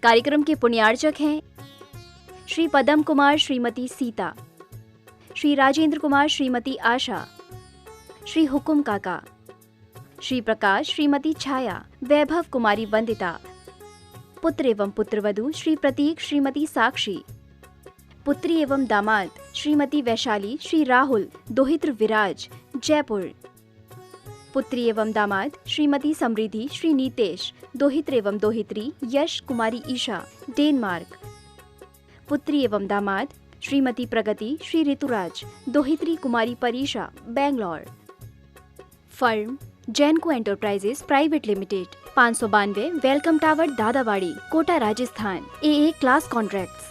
कार्यक्रम के पुण्यार्चक हैं श्री पदम कुमार श्रीमती सीता, श्री राजेंद्र कुमार श्रीमती आशा, श्री हुकुम काका, श्री प्रकाश श्रीमती छाया, वैभव कुमारी वंदिता, पुत्र एवं पुत्रवधू श्री प्रतीक श्रीमती साक्षी, पुत्री एवं दामाद श्रीमती वैशाली श्री राहुल दोहित्र विराज जयपुर, पुत्री एवं दामाद श्रीमती समृद्धि श्री नीतेश दोहित्र एवं दोहित्री यश कुमारी ईशा डेनमार्क, पुत्री एवं दामाद श्रीमती प्रगति श्री ऋतुराज दोहित्री Kumari Parisha Bangalore. Firm Jainco enterprises private limited, 592 welcome tower Dadabari Kota Rajasthan. AA class contracts.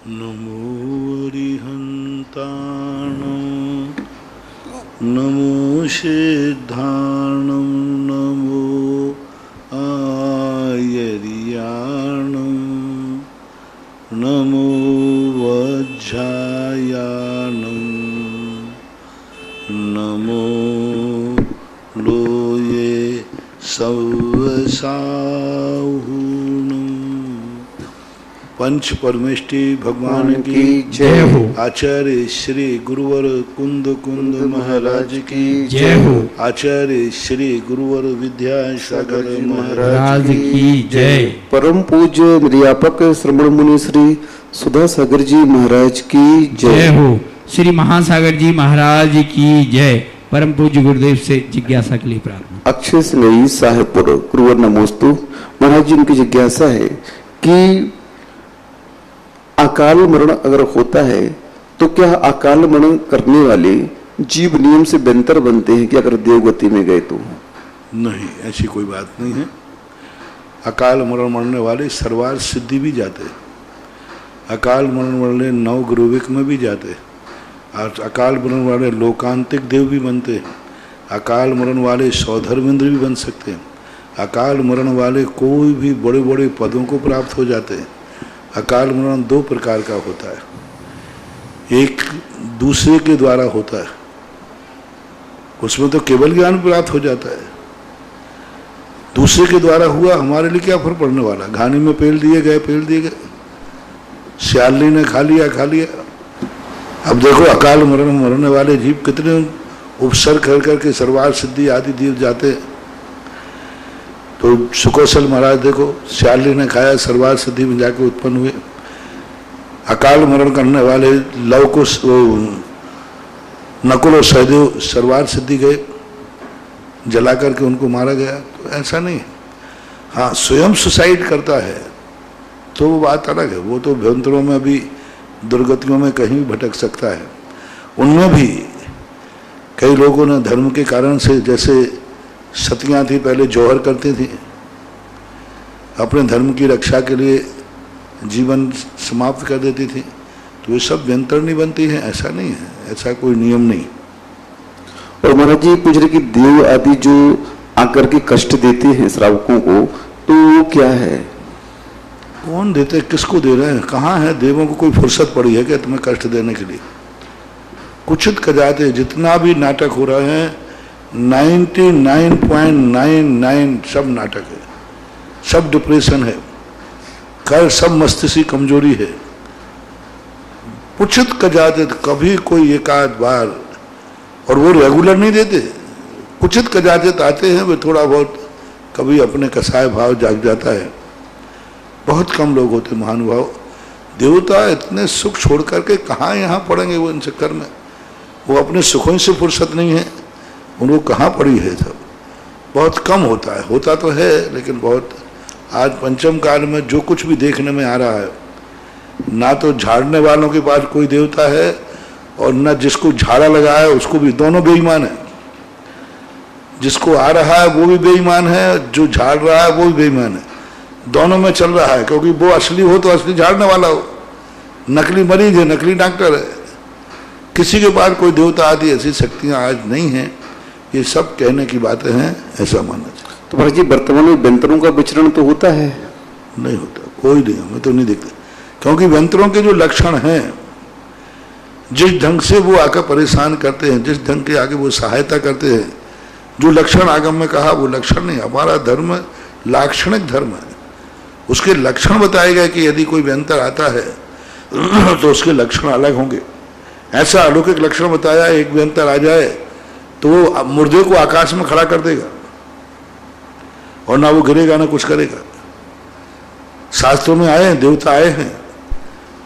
नमो अरिहन्ताणं नमो सिद्धाणं नमो आयर्याणं नमो वज्रायाणं नमो लोये सवसाहुणं। पंच परमेष्टि भगवान की जय हो। आचार्य श्री गुरुवर कुंद कुंद महाराज की जय हो। आचार्य श्री गुरुवर विद्यासागर महाराज की जय। परम पूज्य निर्यापक श्रमण मुनि श्री सुधा सागर जी महाराज की जय हो। श्री महासागर जी महाराज की जय। परम पूज्य गुरुदेव से जिज्ञासा के लिए प्रार्थना। अक्षय स्नेही साहेबपुर गुरुवर नमोस्तु। महाराज जी उनकी जिज्ञासा है कि अकाल मरण अगर होता है तो क्या अकाल मरण करने वाले जीव नियम से बेहतर बनते हैं कि अगर देवगति में गए तो? नहीं, ऐसी कोई बात नहीं है। अकाल मरण मरने वाले सर्वार सिद्धि भी जाते, अकाल मरण वाले नव गुरुविक में भी जाते, और अकाल मरण वाले लोकांतिक देव भी बनते हैं, अकाल मरण वाले सौधर्मेंद्र भी बन सकते हैं, अकाल मरण वाले कोई भी बड़े बड़े पदों को प्राप्त हो जाते हैं। अकाल मरण दो प्रकार का होता है, एक दूसरे के द्वारा होता है, उसमें तो केवल ज्ञान प्राप्त हो जाता है। दूसरे के द्वारा हुआ, हमारे लिए क्या फर्क पड़ने वाला? घानी में पेल दिए गए, श्याली ने खा लिया। अब देखो अकाल मरण मरने वाले जीव कितने उपसर्ग कर करके सर्वार सिद्धि आदि देव जाते। तो सुकौशल महाराज देखो, श्याली ने खाया, सर्वार सिद्धि में जाके उत्पन्न हुए। अकाल मरण करने वाले लव को नकुल और सहदेव सर्वार सिद्धि गए, जला करके उनको मारा गया। तो ऐसा नहीं है। हाँ, स्वयं सुसाइड करता है तो वो बात अलग है, वो तो भयंतरों में भी दुर्गतियों में कहीं भी भटक सकता है। उनमें भी कई लोगों ने धर्म के कारण से, जैसे सतियाँ थी पहले जौहर करती थी, अपने धर्म की रक्षा के लिए जीवन समाप्त कर देती थी, तो ये सब व्यंतरणी बनती है। ऐसा नहीं है, ऐसा कोई नियम नहीं। और महाराज जी पूछ रहे कि देव आदि जो आकर के कष्ट देते हैं श्रावकों को, तो वो क्या है? कौन देते, किसको दे रहे हैं? कहाँ है देवों को कोई फुर्सत पड़ी है कि तुम्हें कष्ट देने के लिए? कुछित कजाते जितना भी नाटक हो रहा है 99.99 सब नाटक है, सब डिप्रेशन है, सब मस्तिष्क कमजोरी है। कुछित कजाते कभी कोई एक आध बार, और वो रेगुलर नहीं देते। कुछित कजाते आते हैं, वे थोड़ा बहुत कभी अपने कसाय भाव जाग जाता है। बहुत कम लोग होते महानुभाव। देवता इतने सुख छोड़ करके कहाँ यहाँ पड़ेंगे वो इन चक्कर में? वो अपने सुखों से फुर्सत नहीं है, उनको कहाँ पड़ी है? सब बहुत कम होता है, होता तो है लेकिन बहुत। आज पंचम काल में जो कुछ भी देखने में आ रहा है, ना तो झाड़ने वालों के पास कोई देवता है और ना जिसको झाड़ा लगा है उसको भी, दोनों बेईमान है। जिसको आ रहा है वो भी बेईमान है, जो झाड़ रहा है वो भी बेईमान है। दोनों में चल रहा है, क्योंकि वो असली हो तो असली झाड़ने वाला हो, नकली मरीज है, नकली डॉक्टर है। किसी के पास कोई देवता आदि ऐसी शक्तियां आज नहीं है। ये सब कहने की बातें हैं, ऐसा मानना चाहिए। तो महाराज जी वर्तमान में व्यंतरों का विचरण तो होता है? नहीं होता, कोई नहीं, हमें तो नहीं दिखता। क्योंकि व्यंतरों के जो लक्षण हैं, जिस ढंग से वो आकर परेशान करते हैं, जिस ढंग के आगे वो सहायता करते हैं, जो लक्षण आगम में कहा वो लक्षण नहीं, हमारा धर्म लाक्षणिक धर्म है। उसके लक्षण बताए गए कि यदि कोई व्यंतर आता है तो उसके लक्षण अलग होंगे। ऐसा अलौकिक लक्षण बताया, एक व्यंतर आ जाए तो वो मुर्दे को आकाश में खड़ा कर देगा और ना वो गिरेगा ना कुछ करेगा। शास्त्रों में आए हैं, देवता आए हैं,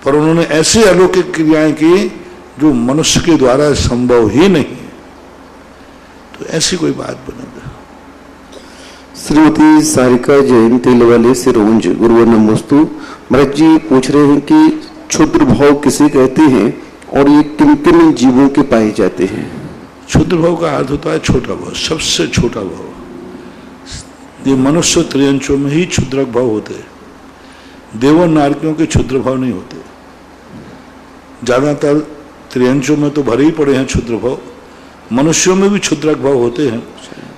पर उन्होंने ऐसी अलौकिक क्रियाएं की जो मनुष्य के द्वारा संभव ही नहीं है। तो ऐसी कोई बात बनेगा। श्रीमती सारिका जैन तेलवाले सिरोंज, गुरुवर नमोस्तु। महाराज जी पूछ रहे हैं कि क्षुद्र भाव किसे कहते हैं और ये किन किन जीवों के पाए जाते हैं? क्षुद्र भाव का अर्थ होता है छोटा भाव, सबसे छोटा भाव। ये मनुष्य त्रियंचों में ही क्षुद्रक भाव होते हैं, देवों नारकियों के क्षुद्र भाव नहीं होते। ज्यादातर त्रियंचों में तो भरे ही पड़े हैं क्षुद्र भाव, मनुष्यों में भी क्षुद्रक भाव होते हैं।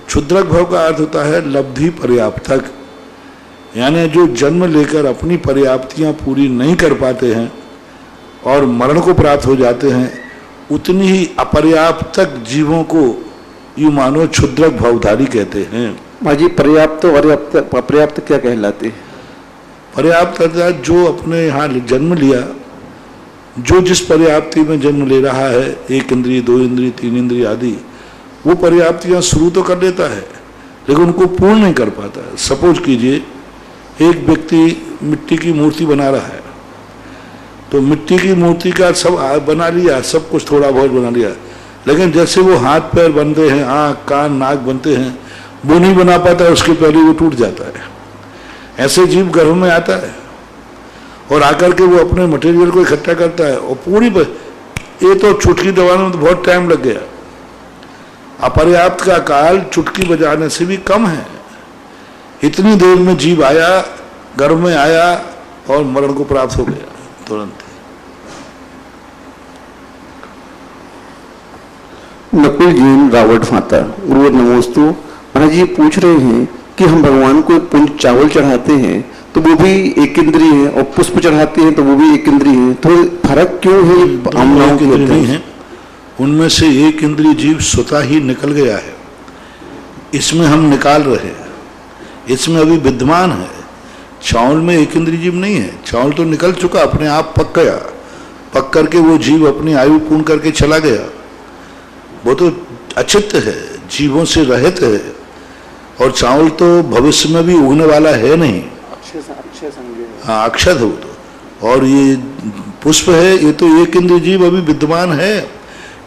क्षुद्रक भाव का अर्थ होता है लब्धि पर्याप्तक, यानी जो जन्म लेकर अपनी पर्याप्तियां पूरी नहीं कर पाते हैं और मरण को प्राप्त हो जाते हैं, उतनी ही अपर्याप्तक जीवों को यूं मानो क्षुद्रक भावधारी कहते हैं। माजी पर्याप्त और अपर्याप्त क्या कहलाते हैं? पर्याप्त अर्थात जो अपने यहाँ जन्म लिया, जो जिस पर्याप्ति में जन्म ले रहा है, एक इंद्रिय, दो इंद्रिय, तीन इंद्रिय आदि, वो पर्याप्तियां शुरू तो कर लेता है लेकिन उनको पूर्ण नहीं कर पाता है। सपोज कीजिए एक व्यक्ति मिट्टी की मूर्ति बना रहा है, तो मिट्टी की मूर्ति का सब बना लिया, सब कुछ थोड़ा बहुत बना लिया, लेकिन जैसे वो हाथ पैर बनते हैं, आँख कान नाक बनते हैं, वो नहीं बना पाता है, उसके पहले वो टूट जाता है। ऐसे जीव गर्भ में आता है और आकर के वो अपने मटेरियल को इकट्ठा करता है और पूरी ये तो चुटकी दबाने में तो बहुत टाइम लग गया। अपर्याप्त का काल चुटकी बजाने से भी कम है। इतनी देर में जीव आया, गर्भ में आया और मरण को प्राप्त हो गया तुरंत। नकुल जैन रावट फाता, गुरुवर नमोस्तु। महाराज जी पूछ रहे हैं कि हम भगवान को पुंज चावल चढ़ाते हैं तो वो भी एक इंद्रिय है और पुष्प चढ़ाते हैं तो वो भी एक इंद्रिय है, तो फर्क क्यों है? आमनाओं के नहीं है, उनमें से एक इंद्रिय जीव स्वतः ही निकल गया है, इसमें हम निकाल रहे हैं, इसमें अभी विद्यमान है। चावल में एक इंद्रिय जीव नहीं है, चावल तो निकल चुका, अपने आप पक गया, पक करके वो जीव अपनी आयु पूर्ण करके चला गया। वो तो अचित्त है, जीवों से रहित है, और चावल तो भविष्य में भी उगने वाला है नहीं। हाँ, अक्षत है वो तो। और ये पुष्प है, ये तो एक इंद्रिय जीव अभी विद्यमान है।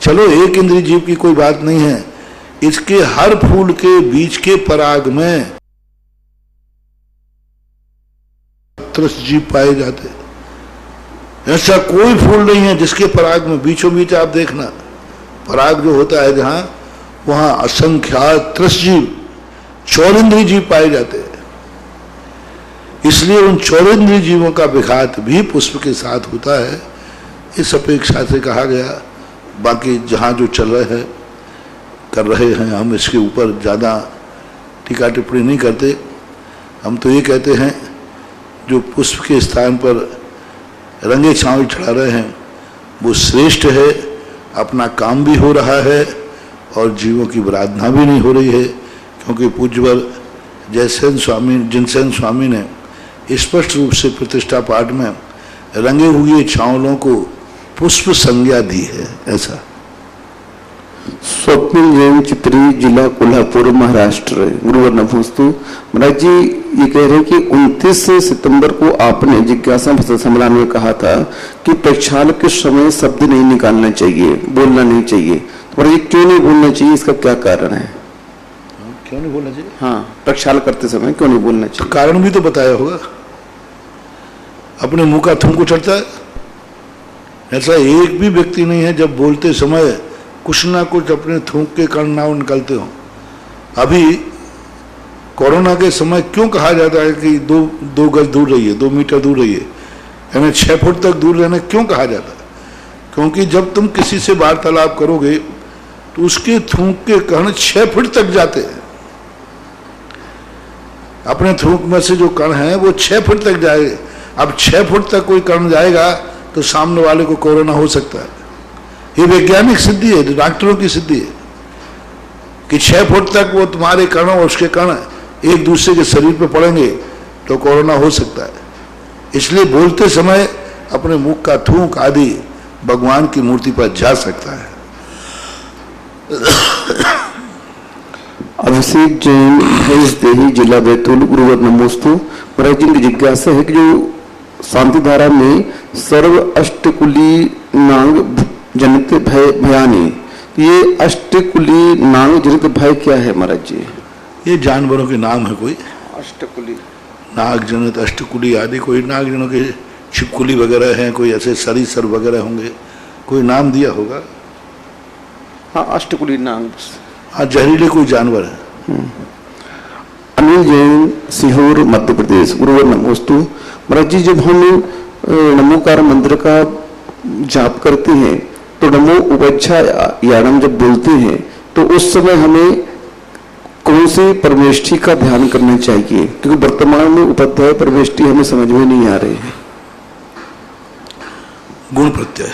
चलो एक इंद्रिय जीव की कोई बात नहीं है, इसके हर फूल के बीच के पराग में 30 जीव पाए जाते। ऐसा कोई फूल नहीं है जिसके पराग में बीचों बीच आप देखना, पराग जो होता है जहां, वहां असंख्यात 30 जीव, 14 इंद्रिय जीव पाए जाते हैं। इसलिए उन 14 इंद्रिय जीवों का विघात भी पुष्प के साथ होता है, इस अपेक्षा से कहा गया। बाकी जहाँ जो चल रहे हैं कर रहे हैं, हम इसके ऊपर ज़्यादा टीका टिप्पणी नहीं करते। हम तो ये कहते हैं जो पुष्प के स्थान पर रंगे चावल चढ़ा रहे हैं वो श्रेष्ठ है, अपना काम भी हो रहा है और जीवों की आराधना भी नहीं हो रही है, क्योंकि पूज्यवर जयसेन स्वामी, जिनसेन स्वामी ने स्पष्ट रूप से प्रतिष्ठा पाठ में रंगे हुए चावलों को पुष्प संज्ञा दी है। ऐसा स्वप्निल जैन चित्री, जिला कोल्हापुर, महाराष्ट्र, गुरुवर नमोस्तु। महाराज जी ये कह रहे हैं कि 29 सितंबर को आपने जिज्ञासा सम्मेलन में कहा था कि प्रक्षाल के समय शब्द नहीं निकालना चाहिए, बोलना नहीं चाहिए, तो महाराज जी क्यों नहीं बोलना चाहिए, इसका क्या कारण है? क्यों नहीं बोलना चाहिए? हाँ, प्रक्षाल करते समय क्यों नहीं बोलना चाहिए? तो कारण भी तो बताया होगा। अपने मुंह का थूक उछलता है, ऐसा एक भी व्यक्ति नहीं है जब बोलते समय कुछ ना कुछ अपने थूक के कण ना निकलते हो। अभी कोरोना के समय क्यों कहा जाता है कि दो गज दूर रहिए, 2 मीटर दूर रहिए, यानी 6 फुट तक दूर रहना क्यों कहा जाता है? क्योंकि जब तुम किसी से वार्तालाप करोगे तो उसके थूक के कण 6 फुट तक जाते हैं। अपने थूक में से जो कण है वो 6 फुट तक जाएगा। अब 6 फुट तक कोई कण जाएगा तो सामने वाले को कोरोना हो सकता है। ये वैज्ञानिक सिद्धि है, डॉक्टरों की सिद्धि है कि 6 फुट तक वो तुम्हारे कण और उसके कण एक दूसरे के शरीर पे पड़ेंगे तो कोरोना हो सकता है। इसलिए बोलते समय अपने मुख का थूक आदि भगवान की मूर्ति पर जा सकता है। अभिषेक जैन देही जिला बैतूल गुरुवर नमोस्तु। महाराज जी की जिज्ञासा है कि जो शांति धारा में सर्व अष्टकुली नांग जनित भय भयानी, ये अष्टकुली नांग जनित भय क्या है महाराज जी? ये जानवरों के नाम है, कोई अष्टकुली नाग जनित अष्टकुली आदि, कोई नाग जनों के छिपकुली वगैरह हैं, कोई ऐसे सरीसर वगैरह होंगे, कोई नाम दिया होगा। हाँ, अष्टकुली नांग। हाँ, जहरीले कोई जानवर है। अनिल जैन सीहोर मध्य प्रदेश गुरुवर नमोस्तु। महाराज जी जब हम नमोकार मंत्र का जाप करते हैं तो नमो उपैच्छा यानम जब बोलते हैं तो उस समय हमें कौन से परमेष्ठी का ध्यान करना चाहिए? क्योंकि वर्तमान में उपाध्याय परमेष्ठी हमें समझ में नहीं आ रहे हैं। गुण प्रत्यय,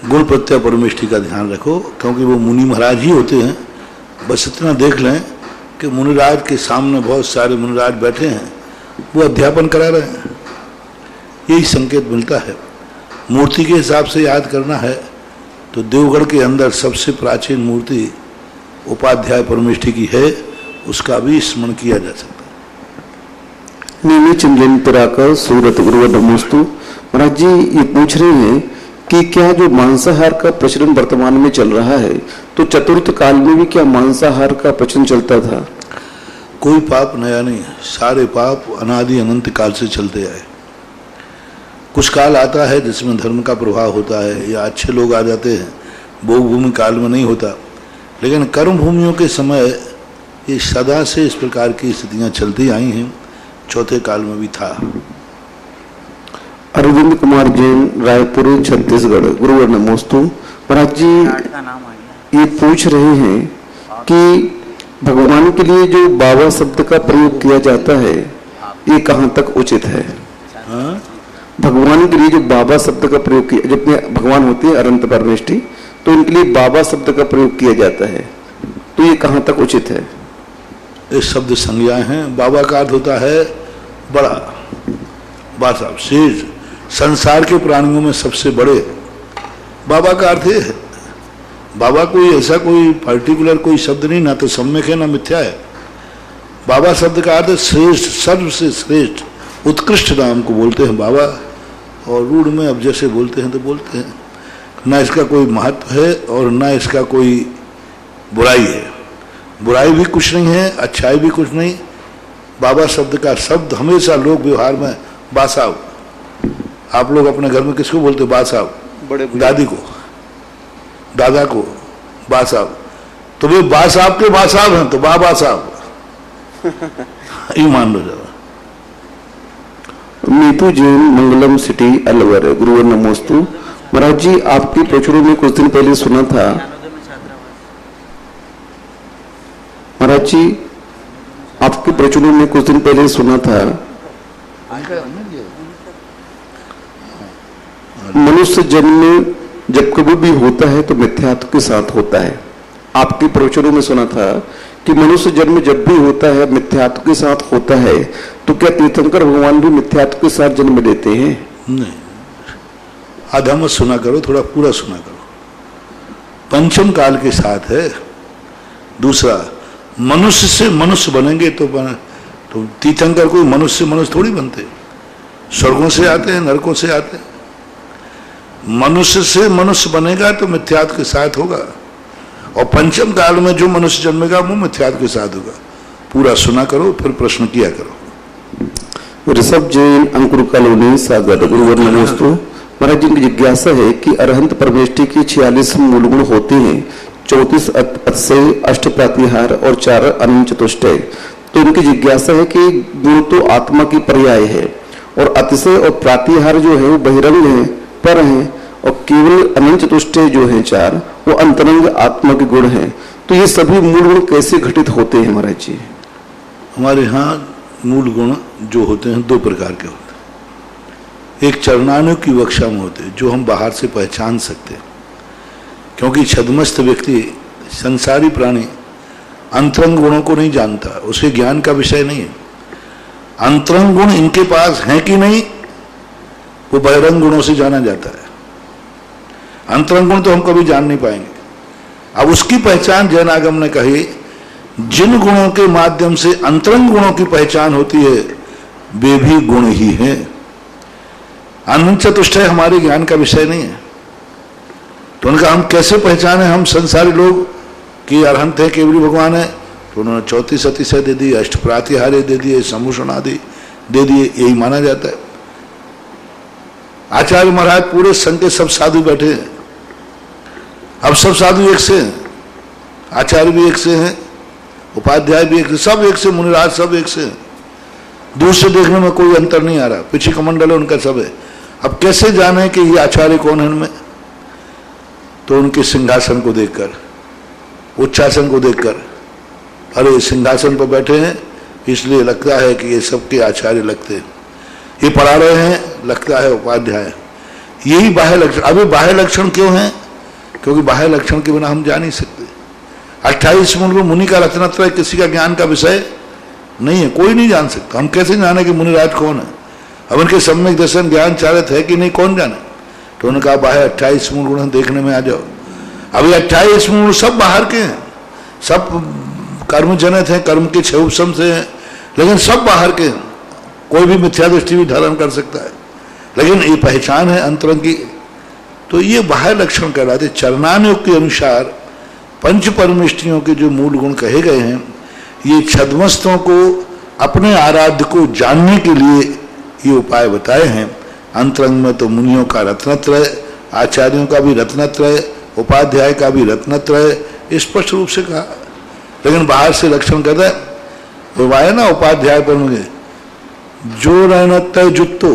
गुण प्रत्यय परमेष्ठी का ध्यान रखो, क्योंकि वो मुनि महाराज ही होते हैं। बस इतना देख लें कि मुनिराज के सामने बहुत सारे मुनिराज बैठे हैं, वो अध्यापन करा रहे हैं, यही संकेत मिलता है। मूर्ति के हिसाब से याद करना है तो देवगढ़ के अंदर सबसे प्राचीन मूर्ति उपाध्याय परमेष्ठी की है, उसका भी स्मरण किया जा सकता है। नीली चंद्रेन्द्रा का सूरत गुरुवर नमोस्तु। महाराज जी ये पूछ रहे हैं कि क्या जो मांसाहार का प्रचलन वर्तमान में चल रहा है तो चतुर्थ काल में भी क्या मांसाहार का प्रचलन चलता था? कोई पाप नया नहीं है, सारे पाप अनादि अनंत काल से चलते आए। कुछ काल आता है जिसमें धर्म का प्रभाव होता है या अच्छे लोग आ जाते हैं, भोग भूमि काल में नहीं होता, लेकिन कर्म भूमियों के समय ये सदा से इस प्रकार की स्थितियां चलती आई हैं। चौथे काल में भी था। अरविंद कुमार जैन रायपुर छत्तीसगढ़ गुरुवर नमोस्तु। महाराज जी ये पूछ रहे हैं कि भगवान के लिए जो बाबा शब्द का प्रयोग किया जाता है ये कहाँ तक उचित है? हाँ? भगवान के लिए जो बाबा शब्द का प्रयोग किया, जितने भगवान होते हैं अनंत परमेष्ठी, तो उनके लिए बाबा शब्द का प्रयोग किया जाता है, तो ये कहाँ तक उचित है? ये शब्द संज्ञाएं हैं। बाबा का अर्थ होता है बड़ा, बासा शेष, संसार के प्राणियों में सबसे बड़े बाबा का अर्थ है। बाबा कोई ऐसा कोई पर्टिकुलर कोई शब्द नहीं, ना तो सम्यक है ना मिथ्या है। बाबा शब्द का अर्थ श्रेष्ठ, सर्व से श्रेष्ठ, उत्कृष्ट नाम को बोलते हैं बाबा। और रूढ़ में अब जैसे बोलते हैं तो बोलते हैं, ना इसका कोई महत्व है और ना इसका कोई बुराई है। बुराई भी कुछ नहीं है, अच्छाई भी कुछ नहीं। बाबा शब्द का शब्द हमेशा लोग व्यवहार में बासाव, आप लोग अपने घर में किसको बोलते हो? बासाव। बड़े दादी को, दादा को बासाव, तो वे बासाव के बासाव हैं, तो बाबा साहब ये मान लो जरा। नीतू जैन मंगलम सिटी अलवर गुरुवर नमोस्तु। महाराज जी आपकी प्रचुरों में कुछ दिन पहले सुना था, महाराज जी आपके प्रचुरों में कुछ दिन पहले सुना था मनुष्य जन्म जब कभी भी होता है तो मिथ्यात्व के साथ होता है। आपके प्रवचनों में सुना था कि मनुष्य जन्म जब भी होता है मिथ्यात्व के साथ होता है, तो क्या तीर्थंकर भगवान भी मिथ्यात्व के साथ जन्म लेते हैं? नहीं, आधा मत सुना करो, थोड़ा पूरा सुना करो। पंचम काल के साथ है। दूसरा, मनुष्य से मनुष्य बनेंगे तो तीर्थंकर कोई मनुष्य से मनुष्य थोड़ी बनते, स्वर्गों से आते हैं, नरकों से आते हैं। मनुष्य से मनुष्य बनेगा तो मिथ्यात्व के साथ होगा, और पंचम काल में जो मनुष्य जन्मेगा वो मिथ्यात्व के साथ होगा। पूरा सुना करो, फिर प्रश्न किया करो। ऋषभ जैन अंकुर कॉलोनी सागर गुरुवर नमोस्तु। महाराज जी की जिज्ञासा है कि अरहंत परमेष्ठी के 46 मूल गुण होते हैं, 34 अतिशय, 8 प्रातिहार और 4 अनंत चतुष्टय। तो इनकी जिज्ञासा है कि गुण तो आत्मा की पर्याय है और अतिशय और प्रातिहार जो है वो बहिरंग है, पर है, और केवल अनंत चतुष्टय जो है 4 वो अंतरंग आत्मा के गुण हैं। तो ये सभी मूल गुण कैसे घटित होते हैं महाराज जी? हमारे यहाँ मूल गुण जो होते हैं 2 प्रकार के होते हैं। एक चरणानु की कक्षा में होते जो हम बाहर से पहचान सकते, क्योंकि छद्मस्त व्यक्ति, संसारी प्राणी अंतरंग गुणों को नहीं जानता, उसे ज्ञान का विषय नहीं है। अंतरंग गुण इनके पास हैं कि नहीं, वो बहिरंग गुणों से जाना जाता है। अंतरंग गुण तो हम कभी जान नहीं पाएंगे। अब उसकी पहचान जैन आगम ने कही, जिन गुणों के माध्यम से अंतरंग गुणों की पहचान होती है वे भी गुण ही हैं। अनंत चतुष्टय हमारे ज्ञान का विषय नहीं है। तो उनका हम कैसे पहचाने, हम संसारी लोग कि अरहंत है, केवली भगवान है, तो उन्होंने 34 अतिशय दे दिए, अष्टप्रातिहार्य दे दिए, समूषण आदि दे दिए, यही माना जाता है। आचार्य महाराज पूरे संघ के सब साधु बैठे हैं, अब सब साधु एक से हैं, आचार्य भी एक से हैं, उपाध्याय भी एक से, सब एक से, मुनिराज सब एक से हैं। दूर से देखने में कोई अंतर नहीं आ रहा, पीछे कमंडल है उनका सब है। अब कैसे जाने कि ये आचार्य कौन है इनमें, तो उनके सिंहासन को देखकर, उच्चासन को देखकर, अरे सिंहासन पर बैठे हैं इसलिए लगता है कि ये सबके आचार्य लगते हैं, ये पढ़ा रहे हैं लगता है उपाध्याय। यही बाह्य लक्षण। अभी बाह्य लक्षण क्यों है, क्योंकि बाह्य लक्षण के बिना हम जा नहीं सकते। 28 मूल मुनि का रत्नत्रय किसी का ज्ञान का विषय नहीं है, कोई नहीं जान सकता। हम कैसे जाने कि मुनिराज कौन है, अब उनके सम्यक दर्शन ज्ञान चारित है कि नहीं, कौन जाने। तो उन्होंने कहा बाह्य 28 मूल गुण देखने में आ जाओ। अभी 28 मूल सब बाहर के हैं, सब कर्म जनित हैं, कर्म के 6 उपशम से हैं, लेकिन सब बाहर के हैं। कोई भी मिथ्या दृष्टि भी धारण कर सकता है, लेकिन ये पहचान है अंतरंग की। तो ये बाह्य लक्षण कहलाते। चरणानुयोग के अनुसार पंच परमेष्टियों के जो मूल गुण कहे गए हैं, ये छद्मस्तों को अपने आराध्य को जानने के लिए ये उपाय बताए हैं। अंतरंग में तो मुनियों का रत्नत्रय, आचार्यों का भी रत्नत्रय, उपाध्याय का भी रत्नत्रय स्पष्ट रूप से कहा। लेकिन बाहर से लक्षण कहता है, वो आया ना उपाध्याय पर मुझे, जो नयनत्य जुत्तो,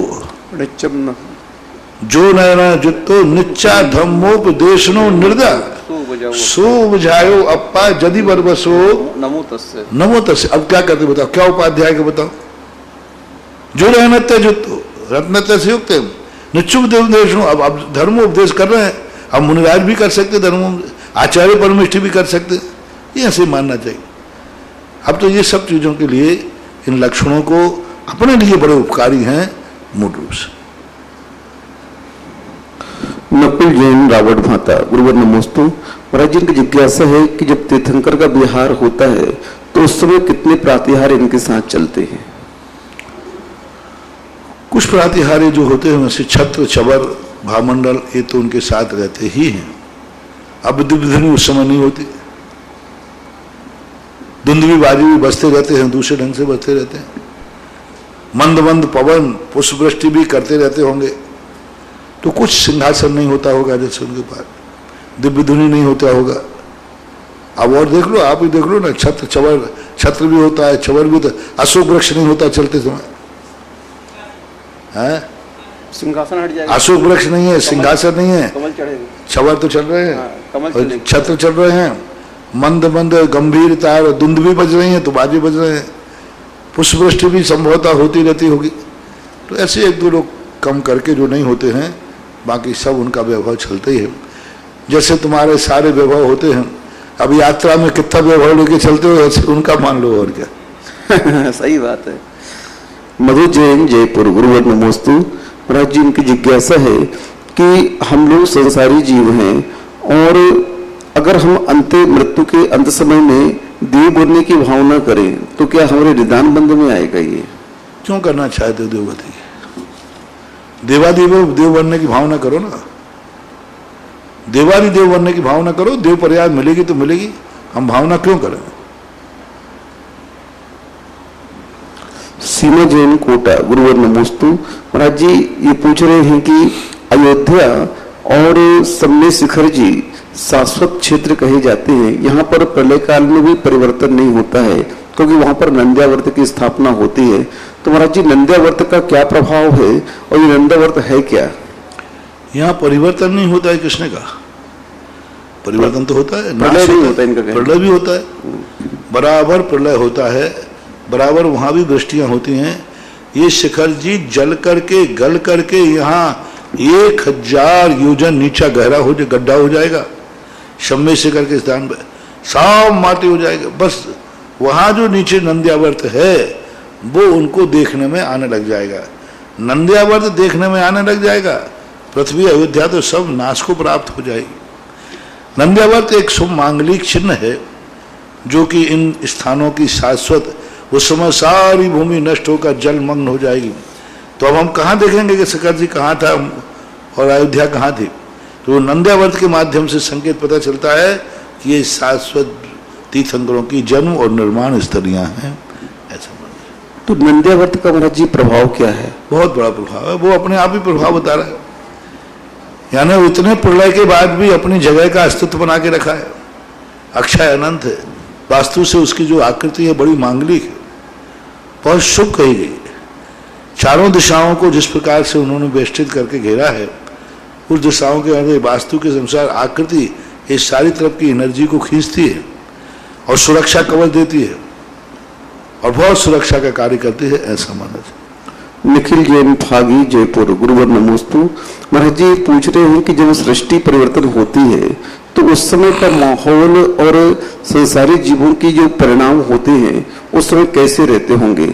जो नयन जुत्तो निच्चा धम्मोपदेशनो निर्दा सो बुझायो अप्पा यदि बरबसो नमो तस्य। अब क्या करते बताओ, क्या उपाध्याय के बताओ। जो नयनत्य जुत्तो, रत्नत्य से युक्त है, निश्चुपदेशनो। अब धर्म उपदेश कर रहे हैं, अब मुनिराज भी कर सकते धर्म, आचार्य परमेष्ठी भी कर सकते, ये ऐसे मानना चाहिए। अब तो ये सब चीजों के लिए इन लक्षणों को अपने लिए बड़े उपकारी हैं मूल रूप से। नकुल जैन रावट भाता, गुरुवर नमोस्तु। महाराज जी की जिज्ञासा है कि जब तीर्थंकर का विहार होता है तो उस समय कितने प्रातिहार्य इनके साथ चलते हैं? कुछ प्रातिहार्य जो होते हैं वैसे छत्र, चबर, भामंडल, ये तो उनके साथ रहते ही हैं। अब दिव्यधनी उस समय नहीं होती, धुंधवी बाजी भी बजते रहते हैं, दूसरे ढंग से बजते रहते हैं। मंद मंद पवन, पुष्पवृष्टि भी करते रहते होंगे। तो कुछ सिंहासन नहीं होता होगा जैसे उनके पास, दिव्य धुनी नहीं होता होगा। अब और देख लो, आप ही देख लो ना, छत्र चवर, छत्र भी होता है, चवर भी होता है, अशोक वृक्ष नहीं होता चलते समय, है सिंहासन हट जाएगा। अशोक वृक्ष नहीं है, सिंहासन नहीं है, कमल चढ़ेगा, चवर तो चल रहे हैं, कमल छत्र चल रहे हैं, मंद मंद गंभीरता, धुंध भी बज रही है तो बाजे बज रहे हैं, पुष्पवृष्टि भी संभवतः होती रहती होगी। तो ऐसे एक दो लोग कम करके जो नहीं होते हैं, बाकी सब उनका वैभव चलते ही है। जैसे तुम्हारे सारे वैभव होते हैं, अब यात्रा में कितना वैभव लेके चलते हो, ऐसे उनका मान लो और क्या। सही बात है। मधु जैन जयपुर, गुरुवर नमोस्तु। महाराज जी इनकी जिज्ञासा है कि हम लोग संसारी जीव हैं और अगर हम अंत मृत्यु के अंत समय में देव बनने की भावना करें तो क्या हमारे निदान बंध में आएगा? ये क्यों करना चाहते हो देवगति? देवादिदेव देव बनने की भावना करो ना, देवादि देव बनने की भावना करो, देव पर्याय मिलेगी तो मिलेगी, हम भावना क्यों करें? सीमा जैन कोटा, गुरुवर नमोस्तु। महाराज जी ये पूछ रहे हैं कि अयोध्या और सम्य शिखर जी शाश्वत क्षेत्र कहे जाते हैं, यहाँ पर प्रलय काल में भी परिवर्तन नहीं होता है क्योंकि वहां पर नंद्यावर्त की स्थापना होती है। तो महाराज जी नंद्यावर्त का क्या प्रभाव है और ये नंद्यावर्त है क्या? यहाँ परिवर्तन नहीं होता है, किसने कहा? परिवर्तन तो होता है, प्रलय नहीं होता है, इनका प्रलय भी होता है, बराबर प्रलय होता है, बराबर वहां भी वृष्टियां होती हैं। ये शिखर जी जल करके गल करके यहाँ 1000 योजन नीचा गहरा हो जाए, गड्ढा हो जाएगा शम्य शिखर के स्थान पर, साफ माटी हो जाएगा। बस वहाँ जो नीचे नंद्यावर्त है वो उनको देखने में आने लग जाएगा, नंद्यावर्त देखने में आने लग जाएगा, पृथ्वी अयोध्या तो सब नाश को प्राप्त हो जाएगी। नंद्यावर्त एक शुभ मांगलिक चिन्ह है जो कि इन स्थानों की शाश्वत, उस समय सारी भूमि नष्ट होकर जलमग्न हो जाएगी। तो अब हम कहाँ देखेंगे कि शिखर जी कहाँ था और अयोध्या कहाँ थी? तो नंद्यावर्त के माध्यम से संकेत पता चलता है कि ये शाश्वत तीर्थंकरों की जन्म और निर्माण स्थलियाँ हैं, ऐसा। तो नंद्यावर्त का महाराज जी प्रभाव क्या है? बहुत बड़ा प्रभाव है, वो अपने आप ही प्रभाव बता रहा है। यानी इतने प्रलय के बाद भी अपनी जगह का अस्तित्व बना के रखा है, अक्षय अनंत है। वास्तु से उसकी जो आकृति है बड़ी मांगलिक है, बहुत शुभ कही गई है। चारों दिशाओं को जिस प्रकार से उन्होंने वेष्टित करके घेरा है, उस दिशाओं के अंदर वास्तु के अनुसार आकृति इस सारी तरफ की एनर्जी को खींचती है और सुरक्षा कवच देती है और बहुत सुरक्षा का कार्य करती है, ऐसा माना जाए। निखिल जैन फागी जयपुर गुरुवर नमोस्तु। महाराज जी पूछ रहे हैं कि जब सृष्टि परिवर्तन होती है तो उस समय का माहौल और संसारी जीवों की जो परिणाम होते हैं उस समय कैसे रहते होंगे?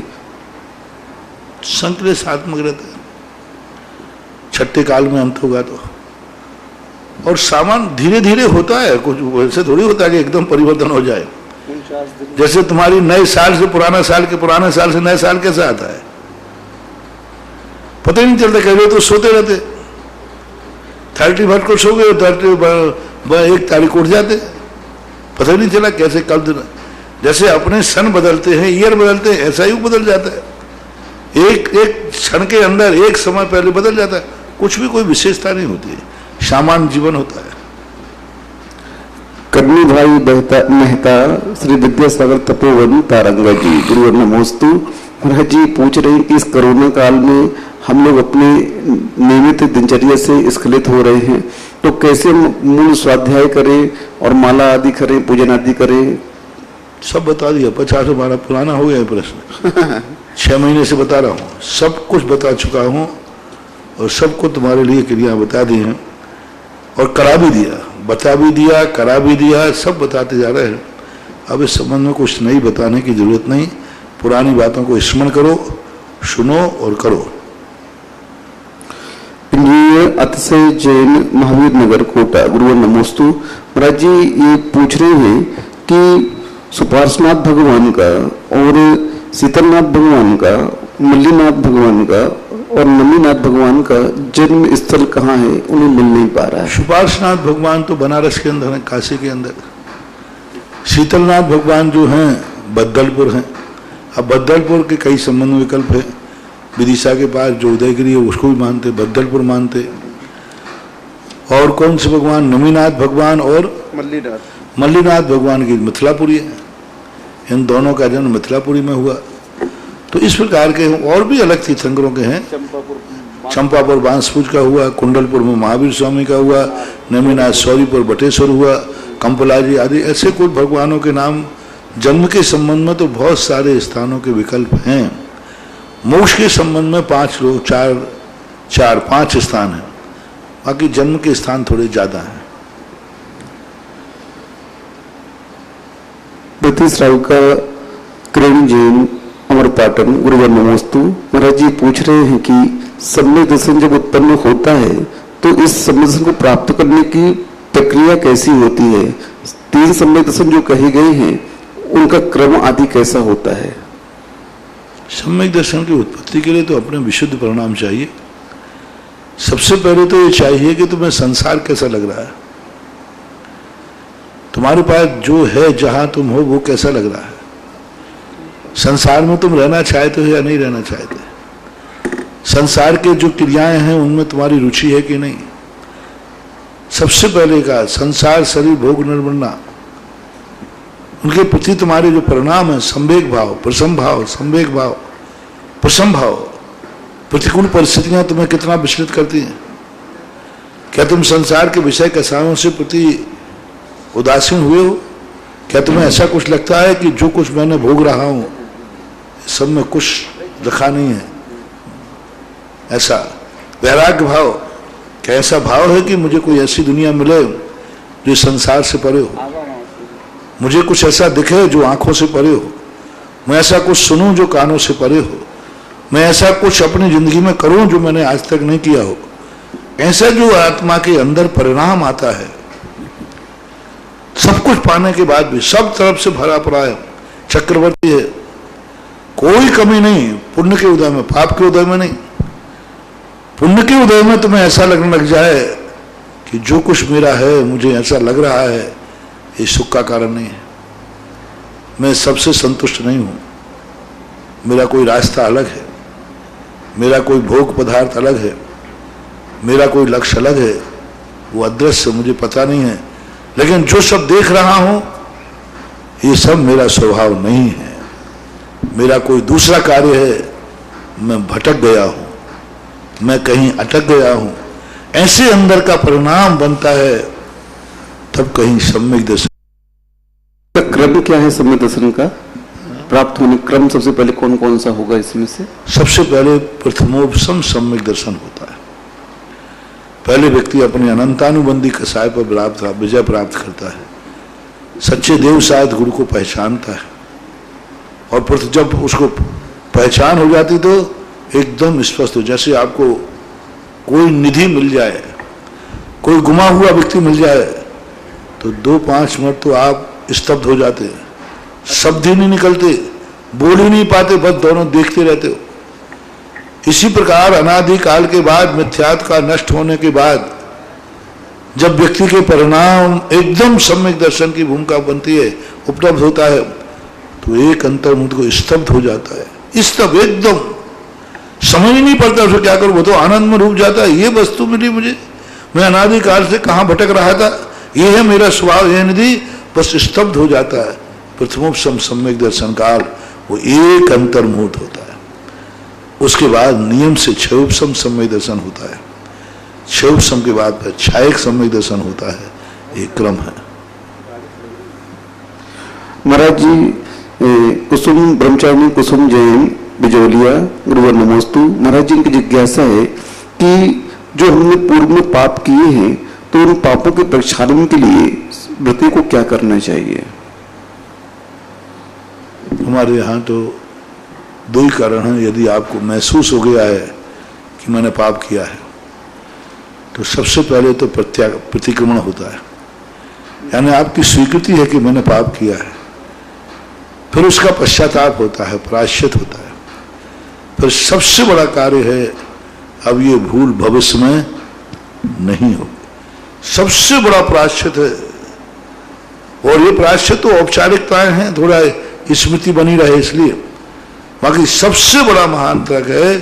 संक्लेशात्मक रहता है, छठे काल में अंत होगा तो, और सामान धीरे धीरे होता है, कुछ वैसे थोड़ी होता है कि एकदम परिवर्तन हो जाए। जैसे तुम्हारी नए साल से पुराना साल के पुराने साल से नए साल कैसे आता है, पता ही नहीं चलता। कह रहे तो सोते रहते, 31 को सो गए, 1 तारीख उठ जाते, पता ही नहीं चला कैसे कल दिन। जैसे अपने सन बदलते हैं, ईयर बदलते हैं, ऐसा ही बदल जाता है। एक क्षण के अंदर एक समय पहले बदल जाता है, कुछ भी कोई विशेषता नहीं होती है, सामान्य जीवन होता है। करनी भाई मेहता श्री विद्यासागर तपोवन तारंगा जी गुरुवर नमोस्तु। महाराज जी पूछ रहे हैं कि इस कोरोना काल में हम लोग अपने नियमित दिनचर्या से स्खलित हो रहे हैं, तो कैसे मूल स्वाध्याय करें और माला आदि करें, पूजन आदि करें? सब बता दिया, 50-12 पुराना हो गया प्रश्न। 6 महीने से बता रहा हूँ, सब कुछ बता चुका हूँ और सबको तुम्हारे लिए क्रिया बता दी हैं और करा भी दिया, बता भी दिया, करा भी दिया, सब बताते जा रहे हैं। अब इस संबंध में कुछ नई बताने की जरूरत नहीं, पुरानी बातों को स्मरण करो, सुनो और करो। अतिशय जैन महावीर नगर कोटा गुरुवर नमोस्तु। महाराज जी ये पूछ रहे हैं कि सुपार्श्वनाथ भगवान का और शीतलनाथ भगवान का, मल्लीनाथ भगवान का और नमीनाथ भगवान का जन्म स्थल कहाँ है, उन्हें मिल नहीं पा रहा है। सुपार्श्वनाथ भगवान तो बनारस के अंदर है, काशी के अंदर। शीतलनाथ भगवान जो हैं बद्दलपुर हैं। अब बद्दलपुर के कई संबंध विकल्प है, विदिशा के पास जो उदयगिरी है उसको भी मानते, बद्दलपुर मानते। और कौन से भगवान? नमीनाथ भगवान और मल्लीनाथ भगवान की मिथिलापुरी है। इन दोनों का जन्म मिथिलापुरी में हुआ। तो इस प्रकार के और भी अलग तीर्थंकरों के हैं। चंपापुर बांसपुर का हुआ, कुंडलपुर में महावीर स्वामी का हुआ, नमीनाथ सौरीपुर बटेश्वर हुआ, कंपलाजी आदि ऐसे कुछ भगवानों के नाम। जन्म के संबंध में तो बहुत सारे स्थानों के विकल्प हैं। मोक्ष के संबंध में 5 स्थान हैं, बाकी जन्म के स्थान थोड़े ज्यादा हैं। ब्रिटिश राव का किरण जैन अमरपाटन गुरुवर नमोस्तु। महाराज जी पूछ रहे हैं कि सम्यक दर्शन जब उत्पन्न होता है तो इस सम्यक दर्शन को प्राप्त करने की प्रक्रिया कैसी होती है? 3 सम्यक दर्शन जो कहे गए हैं उनका क्रम आदि कैसा होता है? सम्यक दर्शन की उत्पत्ति के लिए तो अपने विशुद्ध परिणाम चाहिए। सबसे पहले तो ये चाहिए कि तुम्हें संसार कैसा लग रहा है, तुम्हारे पास जो है जहां तुम हो वो कैसा लग रहा है, संसार में तुम रहना चाहते हो या नहीं रहना चाहते, संसार के जो क्रियाएं हैं उनमें तुम्हारी रुचि है कि नहीं। सबसे पहले का संसार शरीर भोग निर्मलना, उनके प्रति तुम्हारे जो परिणाम है, संवेग भाव, प्रसम भाव, संवेग भाव, प्रसम भाव, प्रतिकूल परिस्थितियां तुम्हें कितना विचलित करती हैं। क्या तुम संसार के विषय कसायों से प्रति उदासीन हुए हो? क्या तुम्हें ऐसा कुछ लगता है कि जो कुछ मैंने भोग रहा हूं सब में कुछ रखा नहीं है, ऐसा वैराग्य भाव, क्या ऐसा भाव है कि मुझे कोई ऐसी दुनिया मिले जो संसार से परे हो, मुझे कुछ ऐसा दिखे जो आंखों से परे हो, मैं ऐसा कुछ सुनूं जो कानों से परे हो, मैं ऐसा कुछ अपनी जिंदगी में करूं जो मैंने आज तक नहीं किया हो। ऐसा जो आत्मा के अंदर परिणाम आता है, सब कुछ पाने के बाद भी सब तरफ से भरा पड़ा है, चक्रवर्ती है, कोई कमी नहीं, पुण्य के उदय में, पाप के उदय में नहीं। पुण्य के उदय में तुम्हें ऐसा लगने लग जाए कि जो कुछ मेरा है, मुझे ऐसा लग रहा है, ये सुख का कारण नहीं है, मैं सबसे संतुष्ट नहीं हूं, मेरा कोई रास्ता अलग है, मेरा कोई भोग पदार्थ अलग है, मेरा कोई लक्ष्य अलग है, वो अदृश्य, मुझे पता नहीं है। लेकिन जो सब देख रहा हूं, ये सब मेरा स्वभाव नहीं है, मेरा कोई दूसरा कार्य है, मैं भटक गया हूं, मैं कहीं अटक गया हूं। ऐसे अंदर का परिणाम बनता है, तब कहीं सम्यक दर्शन। क्रम क्या है सम्यक दर्शन का प्राप्त होने? क्रम सबसे पहले कौन कौन सा होगा इसमें से? सबसे पहले प्रथमोपसम सम्यक दर्शन होता है। पहले व्यक्ति अपने अनंतानुबंधी कसाय पर विजय प्राप्त करता है, सच्चे देव शायद गुरु को पहचानता है, और जब उसको पहचान हो जाती तो एकदम स्पष्ट हो, जैसे आपको कोई निधि मिल जाए, कोई गुमा हुआ व्यक्ति मिल जाए, तो 2-5 मिनट तो आप स्तब्ध हो जाते हैं, शब्द ही नहीं निकलते, बोल ही नहीं पाते, बस दोनों देखते रहते हो। इसी प्रकार अनादि काल के बाद, मिथ्यात्व का नष्ट होने के बाद, जब व्यक्ति के परिणाम एकदम सम्यक दर्शन की भूमिका बनती है, उपलब्ध होता है, तो एक अंतर्मुख को स्तब्ध हो जाता है, स्तब्ध एकदम, समझ ही नहीं पड़ता उसे क्या करूं, वो तो आनंद में डूब जाता है। ये वस्तु मिली मुझे, मैं अनादि काल से कहां भटक रहा था, ये है मेरा स्वभाव, ये निधि, बस स्तब्ध हो जाता है। प्रथमोपसम सम्यक दर्शन काल वो एक अंतर्मुहूर्त होता है। उसके बाद नियम से क्षयोपसम सम्यक दर्शन होता है, क्षयोपसम के बाद फिर छायक सम्यक दर्शन होता है। एक क्रम है। महाराज जी, कुसुम ब्रह्मचारिणी कुसुम जैन बिजौलिया, गुरुवर नमोस्तु। महाराज जी, इनकी जिज्ञासा है कि जो हमने पूर्व में पाप किए हैं, तो उन पापों के प्रक्षालन के लिए व्यक्ति को क्या करना चाहिए? हमारे यहाँ तो 2 ही कारण हैं। यदि आपको महसूस हो गया है कि मैंने पाप किया है, तो सबसे पहले तो प्रतिक्रमण होता है, यानी आपकी स्वीकृति है कि मैंने पाप किया है। फिर उसका पश्चाताप होता है, प्रायश्चित होता है। फिर सबसे बड़ा कार्य है, अब ये भूल भविष्य में नहीं हो, सबसे बड़ा प्रायश्चित है। और ये प्रायश्चित तो औपचारिकताएं हैं, थोड़ा स्मृति बनी रहे इसलिए, बाकी सबसे बड़ा महान तर्क है,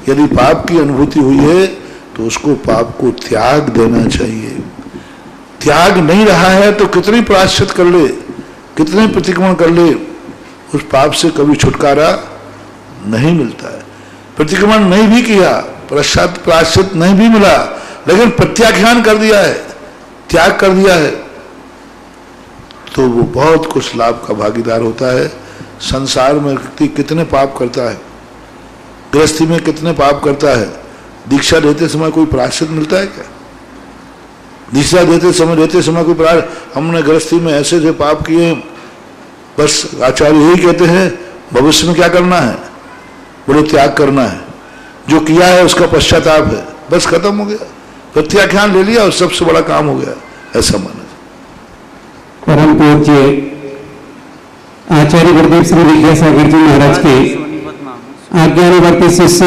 यदि पाप की अनुभूति हुई है तो उसको पाप को त्याग देना चाहिए। त्याग नहीं रहा है तो कितनी प्रायश्चित कर ले, कितने प्रतिक्रमण कर ले, उस पाप से कभी छुटकारा नहीं मिलता है। प्रतिक्रमण नहीं भी किया, प्रायश्चित नहीं भी मिला, लेकिन प्रत्याख्यान कर दिया है, त्याग कर दिया है, तो वो बहुत कुछ लाभ का भागीदार होता है। संसार में व्यक्ति कितने पाप करता है, गृहस्थी में कितने पाप करता है, दीक्षा देते समय कोई प्रायश्चित मिलता है क्या? दीक्षा देते समय कोई प्रायश्चित, हमने गृहस्थी में ऐसे ऐसे पाप किए, बस आचार्य यही कहते हैं भविष्य में क्या करना है, बोले त्याग करना है, जो किया है उसका पश्चाताप है, बस खत्म हो गया, प्रत्याख्यान ले लिया और सबसे बड़ा काम हो गया, ऐसा माना। परम पूज्य आचार्य गुरुदेव श्री विद्यासागर जी महाराज के आज्ञानुवर्ती शिष्य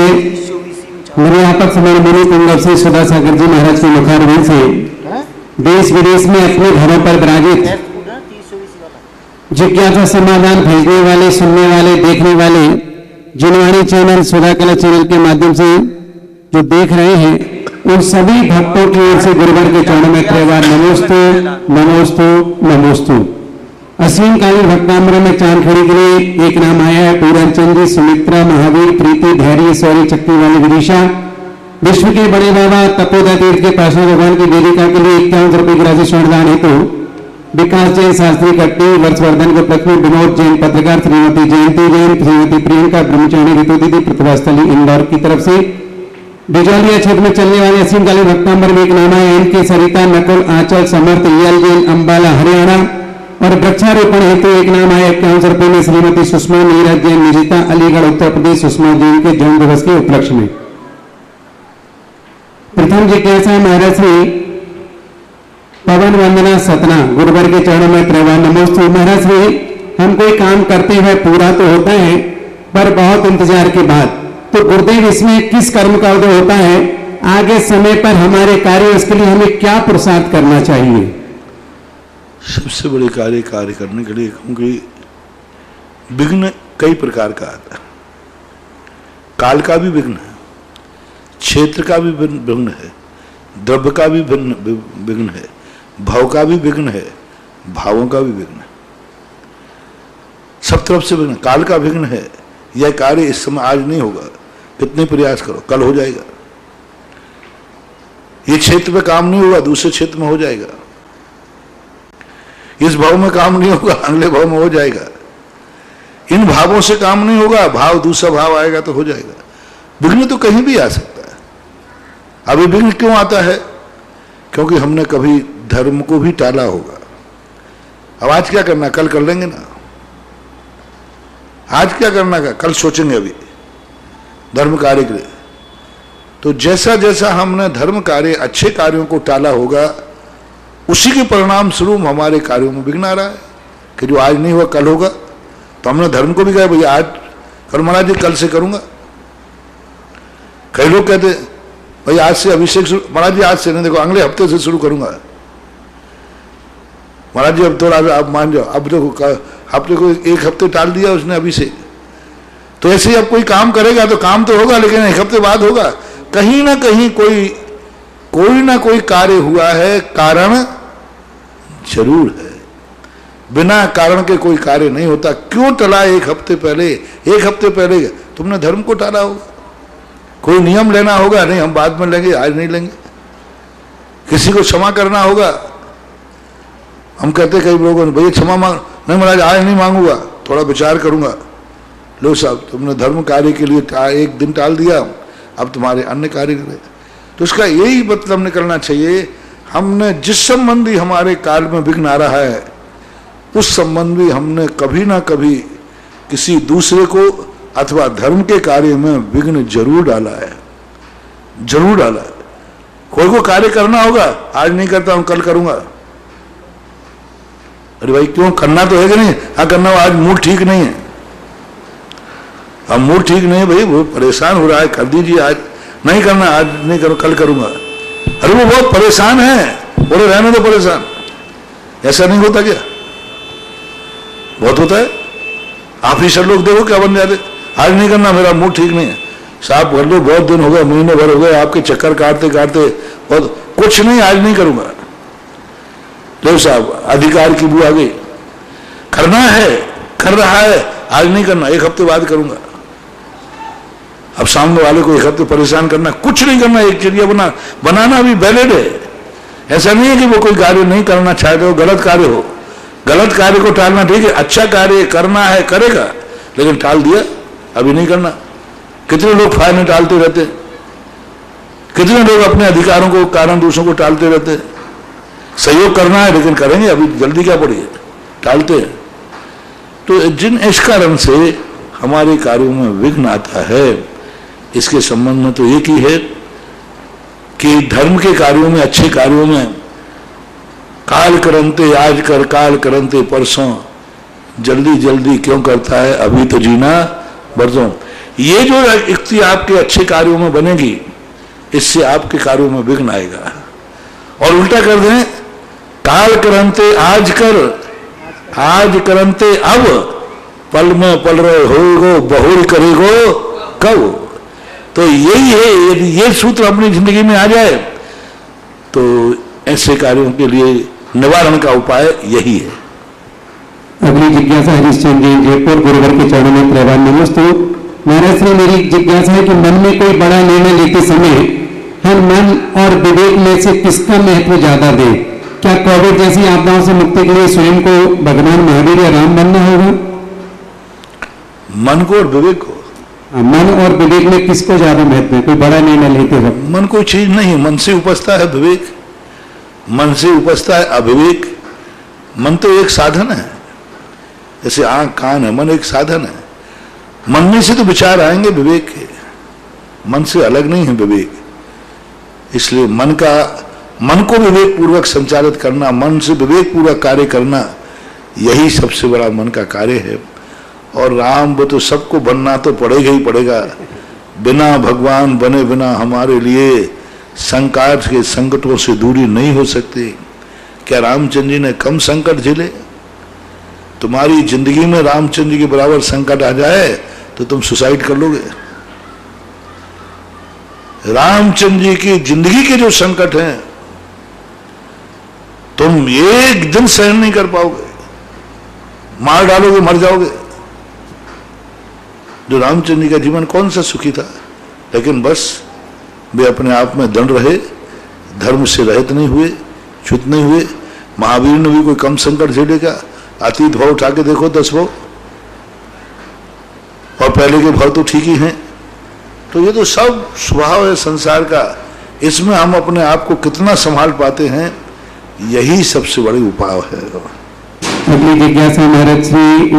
निर्यापक समान मुनि कुंगव श्री सुधा सागर जी महाराज के मुखारविंद से देश विदेश में अपने घरों पर विराजित जिज्ञासा समाधान भेजने वाले, सुनने वाले, देखने वाले जिनवाणी चैनल, सुधा कला चैनल के माध्यम से जो देख रहे हैं, उन सभी भक्तों की ओर से गुरुवर के चरणों में त्रैवार नमोस्तु नमोस्तु नमोस्तु। असीम कालीन भक्ताम्र में चांद खड़ी के लिए एक नाम आया है, पूरन चंद्र, सुमित्रा, महावीर, प्रीति, धैर्य, शौर्य, शक्ति वाली विदिशा। विश्व के बड़े बाबा तपोदा तीर्थ के पास भगवान की वेदिका के लिए 51 रुपये की राशि स्वरदान हेतु विकास जैन, शास्त्री कट्टी, वर्षवर्धन को पत्नी, विनोद जैन, पत्रकार श्रीमती जयंती जैन, श्रीमती प्रियंका ब्रह्मचारी, ऋतु दीदी, प्रतिभास्थली इंदौर की तरफ से डिजौलिया क्षेत्र में चलने वाले असीमकालीन भक्तांबर में एक नामा है एन के सरिता नकुल आंचल समर्थ यल जैन अंबाला हरियाणा। और वृक्षारोपण हेतु एक नाम है 51 रुपये में श्रीमती सुषमा नीरज जैन निजिता अलीगढ़ उत्तर प्रदेश सुषमा जैन के जन्म दिवस के उपलक्ष्य में। प्रथम जिज्ञासा है महाराज श्री पवन वंदना सतना गुरुवर के चरणों में त्रैवार नमोस्तु। महाराज श्री हम कोई काम करते हुए पूरा तो होता है पर बहुत इंतजार के बाद, तो गुरुदेव इसमें किस कर्म का उदय होता है, आगे समय पर हमारे कार्य इसके लिए हमें क्या पुरुषार्थ करना चाहिए? सबसे बड़े कार्य करने के लिए, क्योंकि विघ्न कई प्रकार का आता है। काल का भी विघ्न है, क्षेत्र का भी विघ्न है, द्रव्य का भी विघ्न है, भाव का भी विघ्न है, भावों का भी विघ्न है, सब तरफ से विघ्न। काल का विघ्न है, यह कार्य इस समय आज नहीं होगा, कितने प्रयास करो कल हो जाएगा। ये क्षेत्र में काम नहीं होगा, दूसरे क्षेत्र में हो जाएगा। इस भाव में काम नहीं होगा, अगले भाव में हो जाएगा। इन भावों से काम नहीं होगा, भाव दूसरा भाव आएगा तो हो जाएगा। विघ्न तो कहीं भी आ सकता है। अभी विघ्न क्यों आता है? क्योंकि हमने कभी धर्म को भी टाला होगा। अब आज क्या करना, कल कर लेंगे ना। आज क्या करना का कल सोचेंगे अभी धर्म कार्य के लिए। तो जैसा जैसा हमने धर्म कार्य अच्छे कार्यों को टाला होगा, उसी के परिणाम स्वरूप हमारे कार्यों में विघ्न आ रहा है कि जो आज नहीं हुआ कल होगा। तो हमने धर्म को भी कहा भैया आज कल, महाराज जी कल से करूंगा। कई लोग कहते भाई आज से अभिषेक शुरू, महाराज जी आज से नहीं, देखो अगले हफ्ते से शुरू करूंगा। महाराज जी अब थोड़ा आप मान जाओ, अब देखो हफ्ते को एक हफ्ते टाल दिया उसने अभिषेक। तो ऐसे ही अब कोई काम करेगा तो काम तो होगा, लेकिन एक हफ्ते बाद होगा। कहीं ना कहीं कोई ना कोई कार्य हुआ है, कारण जरूर है। बिना कारण के कोई कार्य नहीं होता। क्यों टला एक हफ्ते पहले? एक हफ्ते पहले तुमने धर्म को टाला होगा। कोई नियम लेना होगा, नहीं हम बाद में लेंगे, आज नहीं लेंगे। किसी को क्षमा करना होगा, हम कहते कई लोगों ने भैया क्षमा मांग, नहीं महाराज आज नहीं मांगूंगा, थोड़ा विचार करूंगा। लो साहब तुमने धर्म कार्य के लिए एक दिन टाल दिया, अब तुम्हारे अन्य कार्य करें। तो इसका यही मतलब निकलना चाहिए, हमने जिस संबंधी हमारे काल में विघ्न आ रहा है, उस संबंधी हमने कभी ना कभी किसी दूसरे को अथवा धर्म के कार्य में विघ्न जरूर डाला है, जरूर डाला है। कोई को कार्य करना होगा, आज नहीं करता हूं कल करूंगा। अरे भाई क्यों, करना तो है कि नहीं? हाँ करना, आज मूड ठीक नहीं है। अब मूड ठीक नहीं है भाई, वो परेशान हो रहा है, कर दीजिए। आज नहीं करना, आज नहीं करो, कल करूंगा। अरे वो बहुत परेशान है, बोले रहने दो परेशान। ऐसा नहीं होता क्या? बहुत होता है। ऑफिसर लोग देखो क्या बन जाते, आज नहीं करना, मेरा मूड ठीक नहीं है। साहब कर लो, बहुत दिन हो गए, महीने भर हो गए आपके चक्कर काटते काटते, और कुछ नहीं, आज नहीं करूंगा। लो साहब अधिकार की बू आ गई, करना है, कर रहा है, आज नहीं करना, एक हफ्ते बाद करूंगा। अब सामने वाले को एक हफ्ते परेशान करना, कुछ नहीं करना, एक जरिया बनाना भी वैलिड है। ऐसा नहीं है कि वो कोई कार्य नहीं करना चाहते हो, गलत कार्य हो। गलत कार्य को टालना ठीक है, अच्छा कार्य करना है करेगा, लेकिन टाल दिया अभी नहीं करना। कितने लोग फायदे टालते रहते, कितने लोग अपने अधिकारों को कारण दूसरों को टालते रहते। सहयोग करना है लेकिन करेंगे, अभी जल्दी क्या पड़ी है, टालते हैं। तो जिन इस कारण से हमारे कार्यों में विघ्न आता है, इसके संबंध में तो एक ही है कि धर्म के कार्यों में, अच्छे कार्यों में काल करंते आज कर, काल करंते परसों, जल्दी जल्दी क्यों करता है, अभी तो जीना बरसों। ये जो युक्ति आपके अच्छे कार्यों में बनेगी, इससे आपके कार्यों में विघ्न आएगा। और उल्टा कर दें, काल करंते आज कर, आज करंते अब, पल में पल रहे होगो, बहुल करेगो कब। तो यही है, यदि ये सूत्र अपनी जिंदगी में आ जाए तो ऐसे कार्यों के लिए निवारण का उपाय यही है। अगली जिज्ञासा हरिश्चंद्र जी जयपुर गुरुवर के चरणों में त्रैवार नमोस्तु। महाराज श्री मेरी जिज्ञासा है कि मन में कोई बड़ा निर्णय लेते समय हम मन और विवेक में से किसका महत्व ज्यादा दें? क्या कोविड जैसी आपदाओं से मुक्ति के लिए स्वयं को भगवान महावीर या राम बनना होगा? मन को और विवेक को, मन और विवेक में किसको ज्यादा महत्व है? कोई बड़ा निर्णय लेते वक्त मन कोई चीज नहीं, मन से उपजता है विवेक, मन से उपजता है अविवेक। मन तो एक साधन है, जैसे आंख कान है, मन एक साधन है। मन में से तो विचार आएंगे विवेक के, मन से अलग नहीं है विवेक। इसलिए मन को विवेक पूर्वक संचालित करना, मन से विवेक पूर्वक कार्य करना, यही सबसे बड़ा मन का कार्य है। और राम वो तो सबको बनना तो पड़ेगा ही पड़ेगा। बिना भगवान बने बिना हमारे लिए संकट के संकटों से दूरी नहीं हो सकती। क्या रामचंद्र जी ने कम संकट झेले? तुम्हारी जिंदगी में रामचंद्र जी के बराबर संकट आ जाए तो तुम सुसाइड कर लोगे। रामचंद्र जी की जिंदगी के जो संकट हैं तुम एक दिन सहन नहीं कर पाओगे, मार डालोगे, मर जाओगे। जो रामचंद्र जी का जीवन कौन सा सुखी था, लेकिन बस वे अपने आप में दृढ़ रहे, धर्म से रहित नहीं हुए, च्युत नहीं हुए। महावीर ने भी कोई कम संकट झेलेगा? अतीत भाव उठा के देखो 10 भाव, और पहले के भाव तो ठीक ही हैं। तो ये तो सब स्वभाव है संसार का, इसमें हम अपने आप को कितना संभाल पाते हैं, यही सबसे बड़ी उपाय है। अगली जिज्ञासा महाराज श्री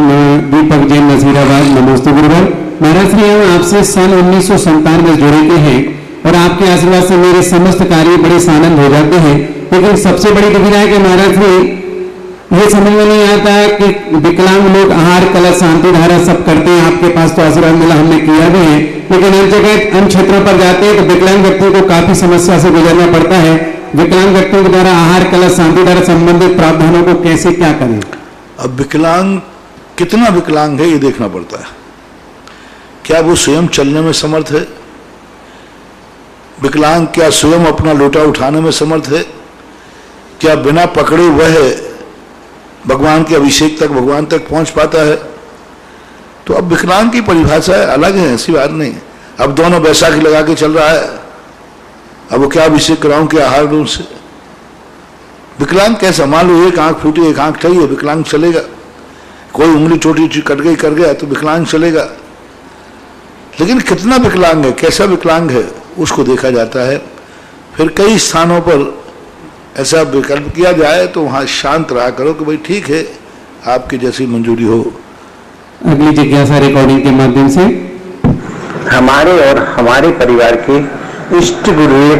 दीपक जैन नजीराबाद। नमस्ते गुरुवर। महाराज श्री हम आपसे सन 1997 जुड़े के हैं और आपके आशीर्वाद से मेरे समस्त कार्य बड़े सानंद हो जाते हैं। लेकिन सबसे बड़ी दुविधा है कि महाराज श्री ये समझ में नहीं आता है कि विकलांग लोग आहार कलश शांति धारा सब करते हैं, आपके पास तो आशीर्वाद मिला, हमने किया भी है, लेकिन हर जगह अन्य क्षेत्रों पर जाते हैं तो विकलांग व्यक्तियों को काफी समस्या से गुजरना पड़ता है। विकलांग व्यक्तियों के द्वारा आहार कलश शांति धारा संबंधित प्रावधानों को कैसे क्या करें? अब विकलांग कितना विकलांग है ये देखना पड़ता है। क्या वो स्वयं चलने में समर्थ है? विकलांग क्या स्वयं अपना लोटा उठाने में समर्थ है? क्या बिना पकड़े वह भगवान के अभिषेक तक, भगवान तक पहुंच पाता है? तो अब विकलांग की परिभाषा अलग है, ऐसी बात नहीं। अब दोनों बैसाखी लगा के चल रहा है, अब वो क्या अभिषेक कराऊं, क्या आहार दूं से? विकलांग कैसा? मान लो एक आंख फूटी, एक आंख ठही है, विकलांग चलेगा। कोई उंगली छोटी कट गई, कर गया तो विकलांग चलेगा। लेकिन कितना विकलांग है, कैसा विकलांग है, उसको देखा जाता है। फिर कई स्थानों पर ऐसा विकल्प किया जाए तो वहां शांत रहा करो कि भाई ठीक है, आपकी जैसी मंजूरी हो। अगली जिज्ञासा रिकॉर्डिंग के माध्यम से। हमारे और हमारे परिवार के इष्ट गुरु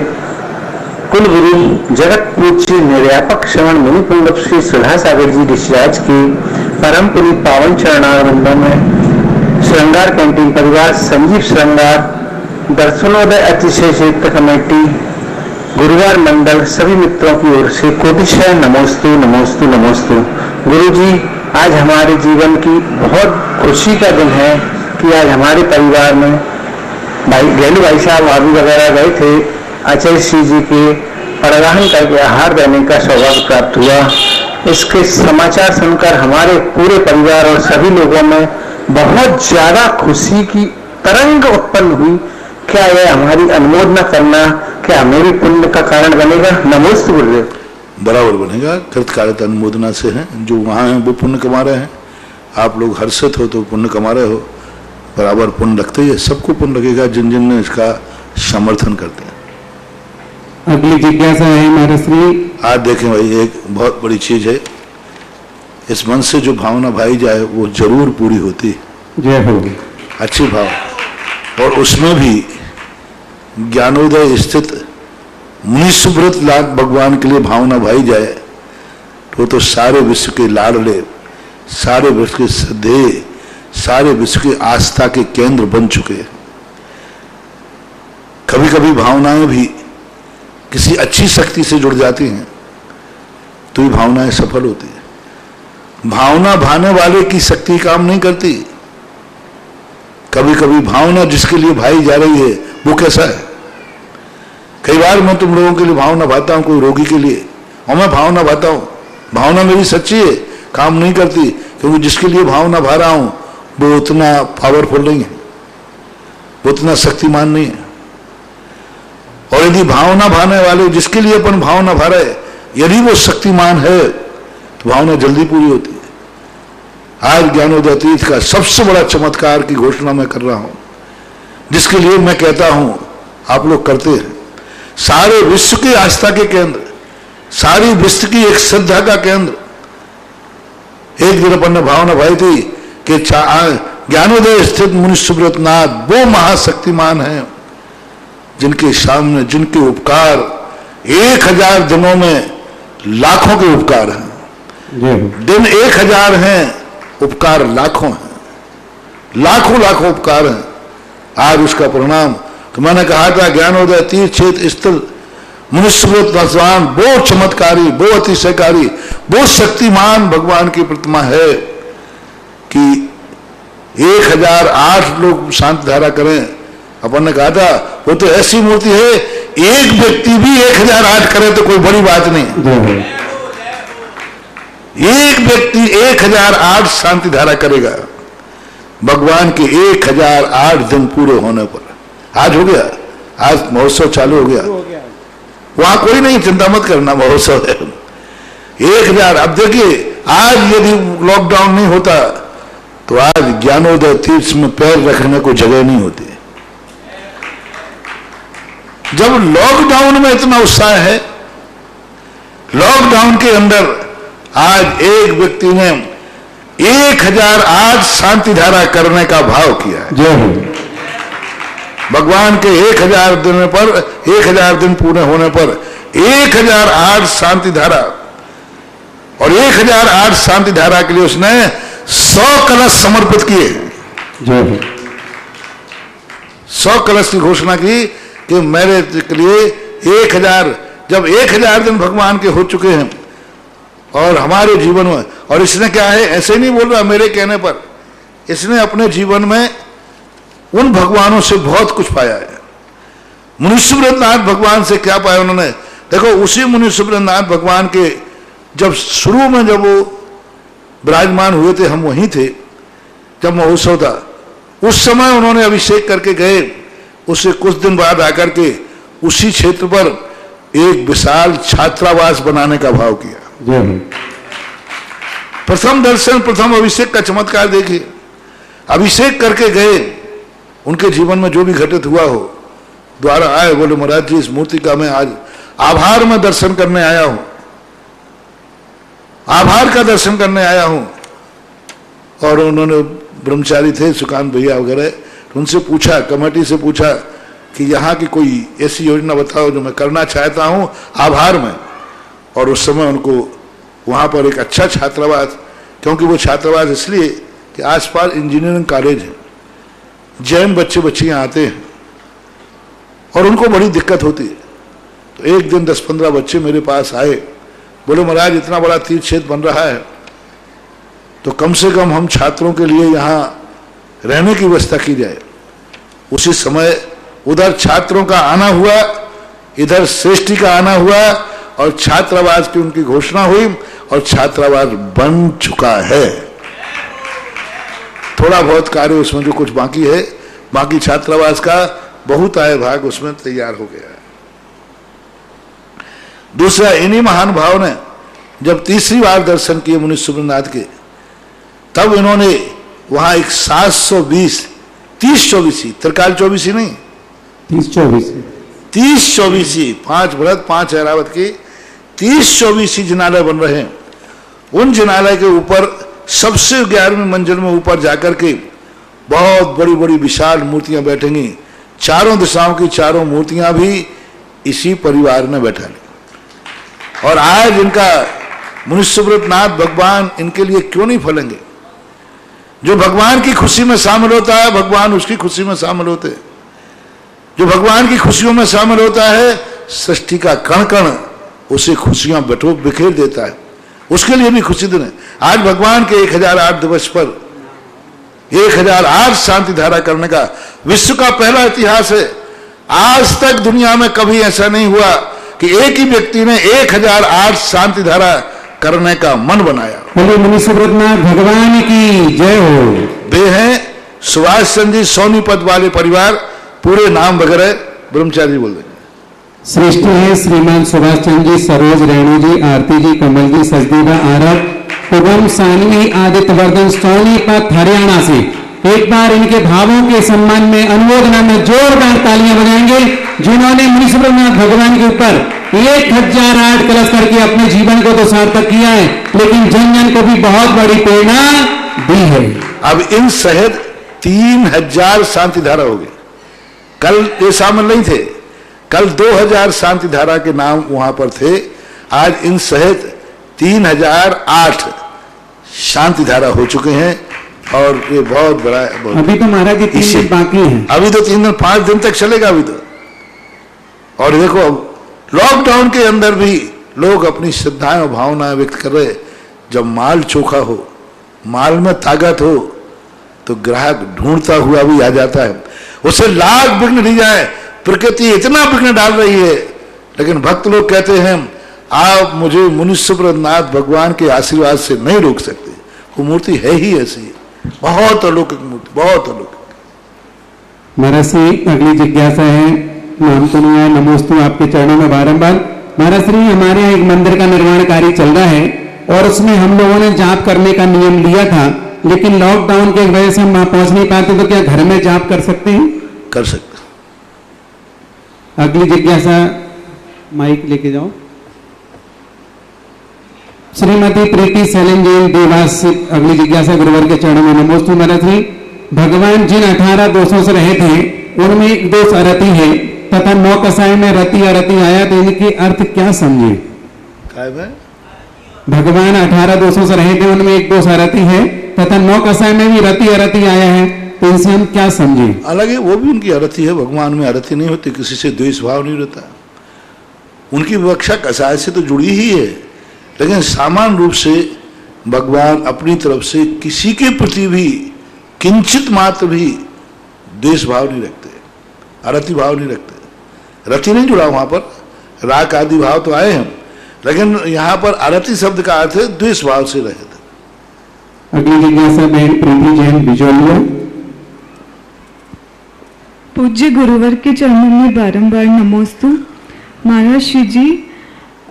कुल गुरु जगत पूज्य निर्यापक श्रवण मुनि पुंगव श्री सुधा सागर जी ऋषिराज की परम पुनीत पावन चरणारविंदों में श्रृंगार कैंटीन परिवार, संजीव श्रृंगार, दर्शनोदय अतिशय क्षेत्र कमेटी, गुरुवार मंडल, सभी मित्रों की ओर से कोटिशय नमोस्तु नमोस्तु नमोस्तु। गुरु जी, आज हमारे जीवन की बहुत खुशी का दिन है कि आज हमारे परिवार में गैलू भाई साहब भाभी वगैरह गए थे, आचार्य श्री जी के परिवहन करके आहार देने का सौभाग्य प्राप्त हुआ। इसके समाचार सुनकर हमारे पूरे परिवार और सभी लोगों में बहुत ज्यादा खुशी की तरंग उत्पन्न हुई। क्या यह हमारी अनुमोदना करना क्या मेरी पुण्य का कारण बनेगा? नमोस्तु गुरुदेव। बराबर बनेगा, कृत कार्यता अनुमोदना से है। जो वहाँ हैं वो पुण्य कमा रहे हैं, आप लोग हर्षित हो तो पुण्य कमा रहे हो, बराबर पुण्य लगते ही है। सबको पुण्य लगेगा जिन जिन ने इसका समर्थन करते हैं। अगली जिज्ञासा है महाराज श्री। आज देखें भाई, एक बहुत बड़ी चीज है, इस मन से जो भावना भाई जाए वो जरूर पूरी होती। जय हो। अच्छी भाव, और उसमें भी ज्ञानोदय स्थित मुनि सुब्रत लाख भगवान के लिए भावना भाई जाए तो सारे विश्व के लाडले, सारे विश्व के श्रद्धेय, सारे विश्व के आस्था के केंद्र बन चुके हैं। कभी कभी भावनाएं भी किसी अच्छी शक्ति से जुड़ जाती हैं तो ये भावनाएं सफल होती है। भावना भाने वाले की शक्ति काम नहीं करती। कभी कभी भावना जिसके लिए भाई जा रही है वो कैसा है? कई बार मैं तुम लोगों के लिए भावना भाता हूं, कोई रोगी के लिए, और मैं भावना भाता हूं, भावना मेरी सच्ची है, काम नहीं करती, क्योंकि जिसके लिए भावना भा रहा हूं वो उतना पावरफुल नहीं है, वो उतना शक्तिमान नहीं है। और यदि भावना भाने वाले जिसके लिए अपन भावना भा रहे, यदि वो शक्तिमान है तो भावना जल्दी पूरी होती है। आज ज्ञानोदय तीर्थ का सबसे बड़ा चमत्कार की घोषणा मैं कर रहा हूं जिसके लिए मैं कहता हूं आप लोग करते हैं। सारे विश्व की आस्था के केंद्र, सारी विश्व की एक श्रद्धा का केंद्र। एक दिन अपन ने भावना भाई थी कि ज्ञानोदय स्थित मुनि सुब्रत नाथ वो महाशक्तिमान हैं जिनके सामने, जिनके उपकार 1000 दिनों में लाखों के उपकार हैं। दिन 1000 हैं, उपकार लाखों हैं, लाखों लाखों उपकार हैं। आज उसका परिणाम तो मैंने कहा था ज्ञानोदय तीर्थ क्षेत्र स्थल मुनिस्मृत भगवान वो चमत्कारी, वो अतिशयकारी, वो शक्तिमान भगवान की प्रतिमा है कि 1008 लोग शांति धारा करें। अपन ने कहा था वो तो ऐसी मूर्ति है, एक व्यक्ति भी 1008 करे तो कोई बड़ी बात नहीं। एक व्यक्ति 1008 शांति धारा करेगा भगवान के 1008 दिन पूरे होने पर। आज हो गया, आज महोत्सव चालू हो गया, वहां कोई नहीं, चिंता मत करना, महोत्सव है 1000। अब देखिए आज यदि लॉकडाउन नहीं होता तो आज ज्ञानोदय तीर्थ में पैर रखने को जगह नहीं होती। जब लॉकडाउन में इतना उत्साह है, लॉकडाउन के अंदर आज एक व्यक्ति ने 1008 शांति धारा करने का भाव किया है। भगवान के 1000 दिन पर, 1000 दिन पूरे होने पर 1008 शांति धारा, और 1008 शांति धारा के लिए उसने 100 कलश समर्पित किए। 100 कलश की घोषणा की कि मेरे के लिए 1000, जब 1000 दिन भगवान के हो चुके हैं और हमारे जीवन में, और इसने क्या है, ऐसे नहीं बोल रहा मेरे कहने पर, इसने अपने जीवन में उन भगवानों से बहुत कुछ पाया है। मुनि सुब्रत नाथ भगवान से क्या पाया उन्होंने, देखो उसी मुनि सुब्रत नाथ भगवान के जब शुरू में जब वो विराजमान हुए थे, हम वहीं थे जब महोत्सव था, उस समय उन्होंने अभिषेक करके गए। उससे कुछ दिन बाद आकर के उसी क्षेत्र पर एक विशाल छात्रावास बनाने का भाव किया। प्रथम दर्शन, प्रथम अभिषेक का चमत्कार देखिए। अभिषेक करके गए, उनके जीवन में जो भी घटित हुआ हो, द्वारा आए, बोले महाराज जी इस मूर्ति का मैं आज आभार में दर्शन करने आया हूं, आभार का दर्शन करने आया हूं। और उन्होंने, ब्रह्मचारी थे सुकांत भैया वगैरह, उनसे पूछा, कमेटी से पूछा कि यहाँ की कोई ऐसी योजना बताओ जो मैं करना चाहता हूं आभार में। और उस समय उनको वहाँ पर एक अच्छा छात्रावास, क्योंकि वो छात्रावास इसलिए कि आसपास इंजीनियरिंग कॉलेज है, जैन बच्चे बच्चियाँ आते हैं और उनको बड़ी दिक्कत होती है। तो एक दिन 10-15 बच्चे मेरे पास आए, बोले महाराज इतना बड़ा तीर्थ क्षेत्र बन रहा है तो कम से कम हम छात्रों के लिए यहाँ रहने की व्यवस्था की जाए। उसी समय उधर छात्रों का आना हुआ, इधर श्रेष्ठी का आना हुआ और छात्रावास की उनकी घोषणा हुई और छात्रावास बन चुका है। थोड़ा बहुत कार्य उसमें जो कुछ बाकी है, बाकी छात्रावास का बहुत आय भाग उसमें तैयार हो गया है। दूसरा, इन्हीं महान भाव ने जब तीसरी बार दर्शन किए मुनि सुब्रतनाथ के, तब इन्होंने वहां एक 720 30-24 त्रिकाल 24 नहीं 30-24 5 व्रत 5 ऐरावत की 30-24 जिनालय बन रहे हैं। उन जिनालय के ऊपर सबसे 11वीं मंजिल में ऊपर जाकर के बहुत बड़ी बड़ी विशाल मूर्तियां बैठेंगी। चारों दिशाओं की चारों मूर्तियां भी इसी परिवार ने बैठा ली। और आज इनका मुनि सुब्रतनाथ भगवान इनके लिए क्यों नहीं फलेंगे? जो भगवान की खुशी में शामिल होता है, भगवान उसकी खुशी में शामिल होते हैं। जो भगवान की खुशियों में शामिल होता है, सृष्टि का कण कण उसे खुशियां बिखेर देता है, उसके लिए भी खुशी दिन है। आज भगवान के 1008 दिवस पर 1008 शांति धारा करने का विश्व का पहला इतिहास है। आज तक दुनिया में कभी ऐसा नहीं हुआ कि एक ही व्यक्ति ने 1008 शांति धारा करने का मन बनाया। बोलिए मुनि सुब्रतनाथ भगवान की जय हो। वे हैं सुभाष चंद्र जी सोनीपत वाले परिवार, पूरे नाम वगैरह ब्रह्मचारी बोल देंगे। श्रेष्ठ है श्रीमान सुभाष चंद्र जी, सरोज रेणु जी, आरती जी, कमल जी, सचदेवा आरब, उगम सानवी, आदित्य वर्धन सोनीपत हरियाणा से एक बार इनके भावों के सम्मान में, अनुमोदना में जोरदार तालियां बजाएंगे, जिन्होंने मुनीश्वरनाथ भगवान के ऊपर 1008 कलश करके अपने जीवन को तो सार्थक किया है, लेकिन जन जन को भी बहुत बड़ी प्रेरणा दी है। अब इन शहर 3000 शांति धारा हो गए। कल ये शामिल नहीं थे, कल 2000 शांति धारा के नाम वहां पर थे। आज इन सहित 3008 शांति धारा हो चुके हैं और ये बहुत बड़ा है। अभी तो महाराज जी 3 दिन बाकी हैं। अभी तो 3 दिन 5 दिन तक चलेगा अभी तो। और देखो अब लॉकडाउन के अंदर भी लोग अपनी श्रद्धाएं और भावनाएं व्यक्त कर रहे। जब माल चोखा हो, माल में ताकत हो, तो ग्राहक ढूंढता हुआ भी आ जाता है। उसे लाख विघ्न दी जाए, प्रकृति इतना विघ्न डाल रही है, लेकिन भक्त लोग कहते हैं आप मुझे मुनीश्वरनाथ भगवान के आशीर्वाद से नहीं रोक सकते। वो मूर्ति है ही ऐसी, बहुत अलौकिक मूर्ति, बहुत अलौकिक। महाराज श्री अगली जिज्ञासा है, नाम तो नहीं है, नमोस्तु आपके चरणों में बारंबार। महाराज श्री हमारे यहाँ एक मंदिर का निर्माण कार्य चल रहा है और उसमें हम लोगों ने जाप करने का नियम लिया था, लेकिन लॉकडाउन की वजह से हम वहां पहुंच नहीं पाते, तो क्या घर में जाप कर सकते हैं? कर सकते। अगली जिज्ञासा, माइक लेके जाओ। श्रीमती प्रीति सैलन जैन देवास, अगली जिज्ञासा गुरुवर के चरणों में नमोस्तु। महाराज जी, भगवान जिन 18 दोषों से रहे थे उनमें एक दोष अरति है तथा 9 कसाय में रति अरति आया, तो इनके अर्थ क्या समझे? भगवान 18 दोषों से रहे थे, उनमें एक दोष अरति है तथा 9 कसाय में भी रति अरति आया है, तो इनसे हम क्या समझे? अलग है, वो भी उनकी अरति है। भगवान में अरति नहीं होती, किसी से द्वेष भाव नहीं रहता। उनकी विवक्षा कसाय से तो जुड़ी ही है, लेकिन सामान्य रूप से भगवान अपनी तरफ से किसी के प्रति भी किंचित मात्र भी द्वेष भाव नहीं रखते, अरति भाव नहीं रखते। रति नहीं जुड़ा वहां पर, राग आदि भाव तो आए हैं, लेकिन यहाँ पर अरति शब्द का अर्थ है द्वेष भाव से रहे थे। अगली जिज्ञासा बहन प्रीति जैन बिजोलिया। पूज्य गुरुवर के चरणों में बारंबार नमोस्तु। महाराज श्री जी,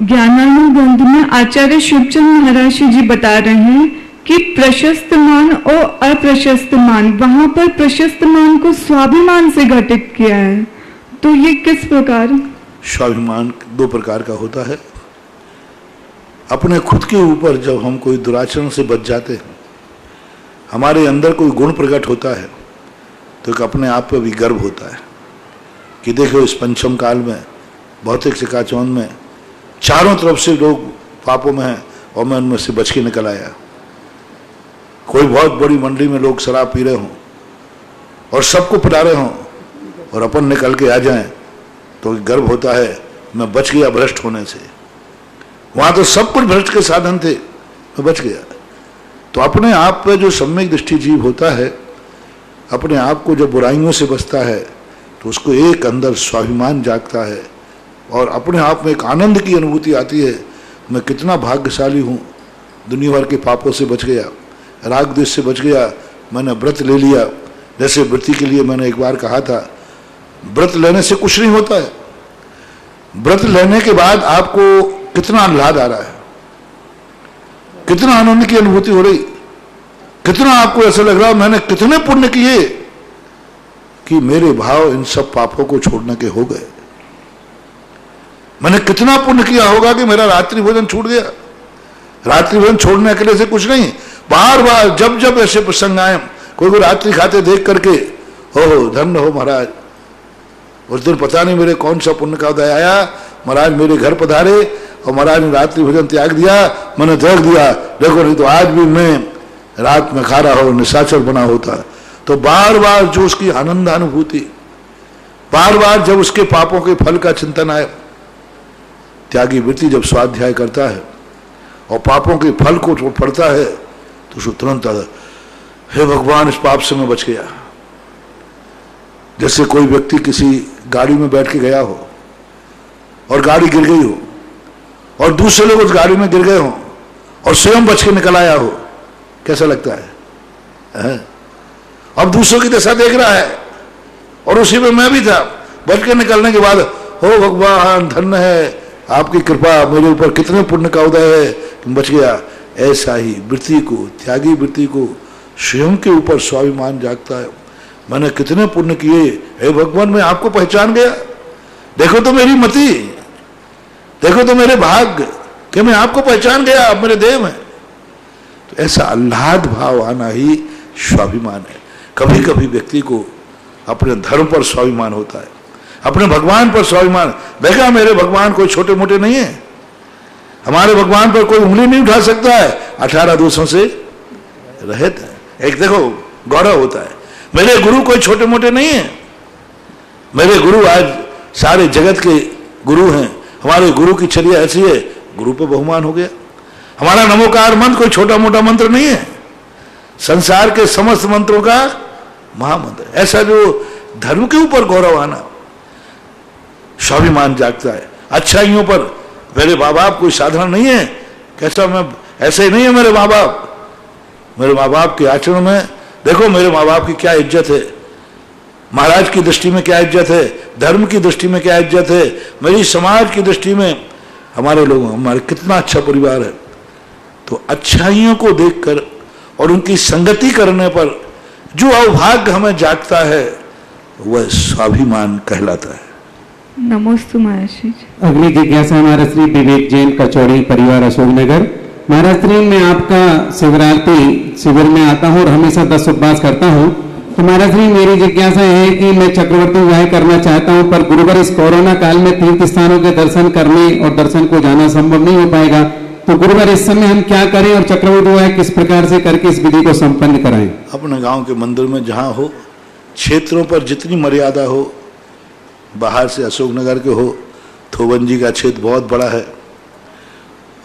ज्ञानानंद ग्रंथ में आचार्य शुभचंद महाराज श्री जी बता रहे हैं कि प्रशस्त मान और अप्रशस्त मान, वहां पर प्रशस्त मान को स्वाभिमान से घटित किया है, तो ये किस प्रकार? स्वाभिमान 2 प्रकार का होता है। अपने खुद के ऊपर जब हम कोई दुराचरण से बच जाते हैं, हमारे अंदर कोई गुण प्रकट होता है, तो एक अपने आप पे भी गर्व होता है कि देखो इस पंचम काल में, भौतिक चकाचौंध में चारों तरफ से लोग पापों में हैं और मैं उनमें से बच के निकल आया। कोई बहुत बड़ी मंडी में लोग शराब पी रहे हों और सबको पिला रहे हों और अपन निकल के आ जाएं, तो गर्व होता है मैं बच गया भ्रष्ट होने से। वहां तो सब कुछ भ्रष्ट के साधन थे, मैं बच गया। तो अपने आप पे जो सम्यक दृष्टि जीव होता है, अपने आप को जब बुराइयों से बचता है, तो उसको एक अंदर स्वाभिमान जागता है और अपने आप में एक आनंद की अनुभूति आती है, मैं कितना भाग्यशाली हूँ, दुनिया भर के पापों से बच गया, राग द्वेष से बच गया, मैंने व्रत ले लिया। जैसे व्रती के लिए मैंने एक बार कहा था, व्रत लेने से कुछ नहीं होता है, व्रत लेने के बाद आपको कितना आह्लाद आ रहा है, कितना आनंद की अनुभूति हो रही, कितना आपको ऐसा लग रहा है मैंने कितने पुण्य किए कि मेरे भाव इन सब पापों को छोड़ने के हो गए। मैंने कितना पुण्य किया होगा कि मेरा रात्रि भोजन छूट गया। रात्रि भोजन छोड़ने अकेले से कुछ नहीं, बार बार जब जब ऐसे प्रसंग आए, कोई रात्रि खाते देख करके हो धन्य हो महाराज, उस दिन पता नहीं मेरे कौन सा पुण्य का उदय आया, महाराज मेरे घर पधारे और महाराज ने रात्रि भोजन त्याग दिया, मैंने त्याग दिया, देखो नहीं तो आज भी मैं रात में खा रहा हो, निशाचर बना होता। तो बार बार जो उसकी आनंदानुभूति, बार बार जब उसके पापों के फल का चिंतन आए, त्यागी वृत्ति जब स्वाध्याय करता है और पापों के फल को पढ़ता है, तो उसको तुरंत हे भगवान इस पाप से मैं बच गया। जैसे कोई व्यक्ति किसी गाड़ी में बैठ के गया हो और गाड़ी गिर गई हो और दूसरे लोग उस गाड़ी में गिर गए हो और स्वयं बच के निकल आया हो, कैसा लगता है? अब दूसरों की दशा देख रहा है और उसी में मैं भी था, बच के निकलने के बाद हो भगवान धन्य है आपकी कृपा, मेरे ऊपर कितने पुण्य का उदय है, बच गया। ऐसा ही वृत्ति को, त्यागी वृत्ति को स्वयं के ऊपर स्वाभिमान जागता है। मैंने कितने पुण्य किए, हे भगवान मैं आपको पहचान गया, देखो तो मेरी मति, देखो तो मेरे भाग्य कि मैं आपको पहचान गया, आप मेरे देव हैं। तो ऐसा आह्लाद भाव आना ही स्वाभिमान है। कभी कभी व्यक्ति को अपने धर्म पर स्वाभिमान होता है, अपने भगवान पर स्वाभिमान। देखा मेरे भगवान कोई छोटे मोटे नहीं है, हमारे भगवान पर कोई उंगली नहीं उठा सकता है, 18 दोषों से रहित है। एक देखो गौरव होता है, मेरे गुरु कोई छोटे मोटे नहीं है, मेरे गुरु आज सारे जगत के गुरु हैं। हमारे गुरु की चर्या ऐसी है, गुरु पर बहुमान हो गया। हमारा नमोकार मंत्र कोई छोटा मोटा मंत्र नहीं है, संसार के समस्त मंत्रों का महामंत्र। ऐसा जो धर्म के ऊपर गौरव आना, स्वाभिमान जागता है। अच्छाइयों पर मेरे माँ बाप कोई साधारण नहीं है, कैसा मैं ऐसे ही नहीं है मेरे माँ बाप। मेरे माँ बाप के आचरण में देखो मेरे माँ बाप की क्या इज्जत है, महाराज की दृष्टि में क्या इज्जत है, धर्म की दृष्टि में क्या इज्जत है, मेरी समाज की दृष्टि में हमारे लोग, हमारे कितना अच्छा परिवार है। तो अच्छाइयों को देखकर और उनकी संगति करने पर जो अवभाग्य हमें जागता है वह स्वाभिमान कहलाता है। नमोस्तु महाराज जी। अगली जिज्ञासा महाराज श्री विवेक जैन कचौड़ी परिवार अशोकनगर। महाराज श्री मैं आपका शिवरात्रि शिविर में आता हूँ और हमेशा 10 उपवास करता हूँ। तो महाराज श्री मेरी जिज्ञासा है कि मैं चक्रवर्ती विवाह करना चाहता हूँ, पर गुरुवार इस कोरोना काल में तीर्थ स्थानों के दर्शन करने और दर्शन को जाना संभव नहीं हो पाएगा। तो गुरुवार इस समय हम क्या करें और चक्रवर्ती विवाह किस प्रकार से करके इस विधि को संपन्न कराएं? अपने गांव के मंदिर में जहाँ हो, क्षेत्रों पर जितनी मर्यादा हो, बाहर से अशोकनगर के हो, थोबन जी का क्षेत्र बहुत बड़ा है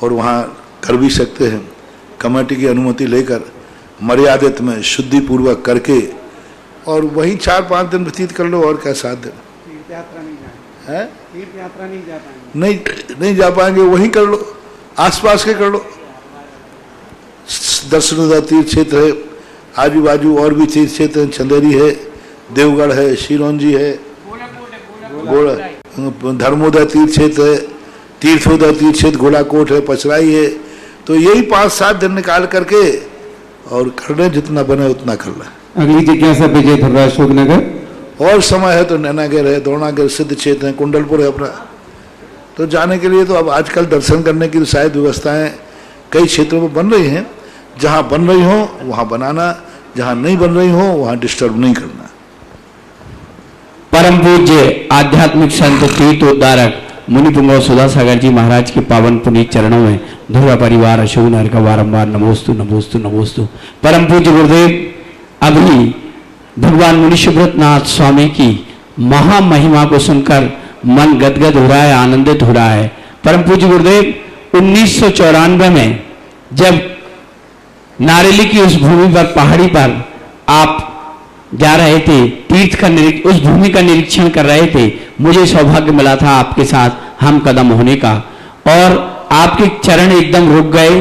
और वहाँ कर भी सकते हैं। कमेटी की अनुमति लेकर मर्यादित में शुद्धि पूर्वक करके और वही 4-5 दिन व्यतीत कर लो। और क्या 7 दिन तीर्थ यात्रा नहीं है, तीर्थ यात्रा नहीं जा पाएंगे, नहीं जा पाएंगे, वहीं कर लो, आसपास के कर लो। दर्शनोदा तीर्थ क्षेत्र है, आजू बाजू और भी तीर्थ क्षेत्र हैं, चंदेरी है, देवगढ़ है, शिरोंजी है, धर्मोदय तीर्थ क्षेत्र है, तीर्थोदय तीर्थ क्षेत्र घोड़ाकोट है, पचराई है। तो यही 5-7 दिन निकाल करके और करने जितना बने उतना करना। अगली जिज्ञासा विजय धर्रा अशोकनगर। और समय है तो नैनागिर है, द्रोणागिर सिद्ध क्षेत्र है, कुंडलपुर है अपना। तो जाने के लिए तो अब आजकल दर्शन करने की शायद व्यवस्थाएं कई क्षेत्रों में बन रही हैं। जहां बन रही हो वहां बनाना, जहां नहीं बन रही हो वहां डिस्टर्ब नहीं करना। परम पूज्य आध्यात्मिक संत तीर्थ उद्धारक मुनिपुंगव सुधा सागर जी महाराज के पावन पुनीत चरणों में धुर्वा परिवार अशोकनगर का बारंबार नमोस्तु नमोस्तु नमोस्तु। परम पूज्य गुरुदेव, अभी भगवान मुनि सुब्रत नाथ स्वामी की महामहिमा को सुनकर मन गदगद हो रहा है, आनंदित हो रहा है। परम पूज्य गुरुदेव, 1994 में जब नारेली की उस भूमि पर, पहाड़ी पर आप जा रहे थे, तीर्थ का उस भूमि का निरीक्षण कर रहे थे, मुझे सौभाग्य मिला था आपके साथ हम कदम होने का और आपके चरण एकदम रुक गए।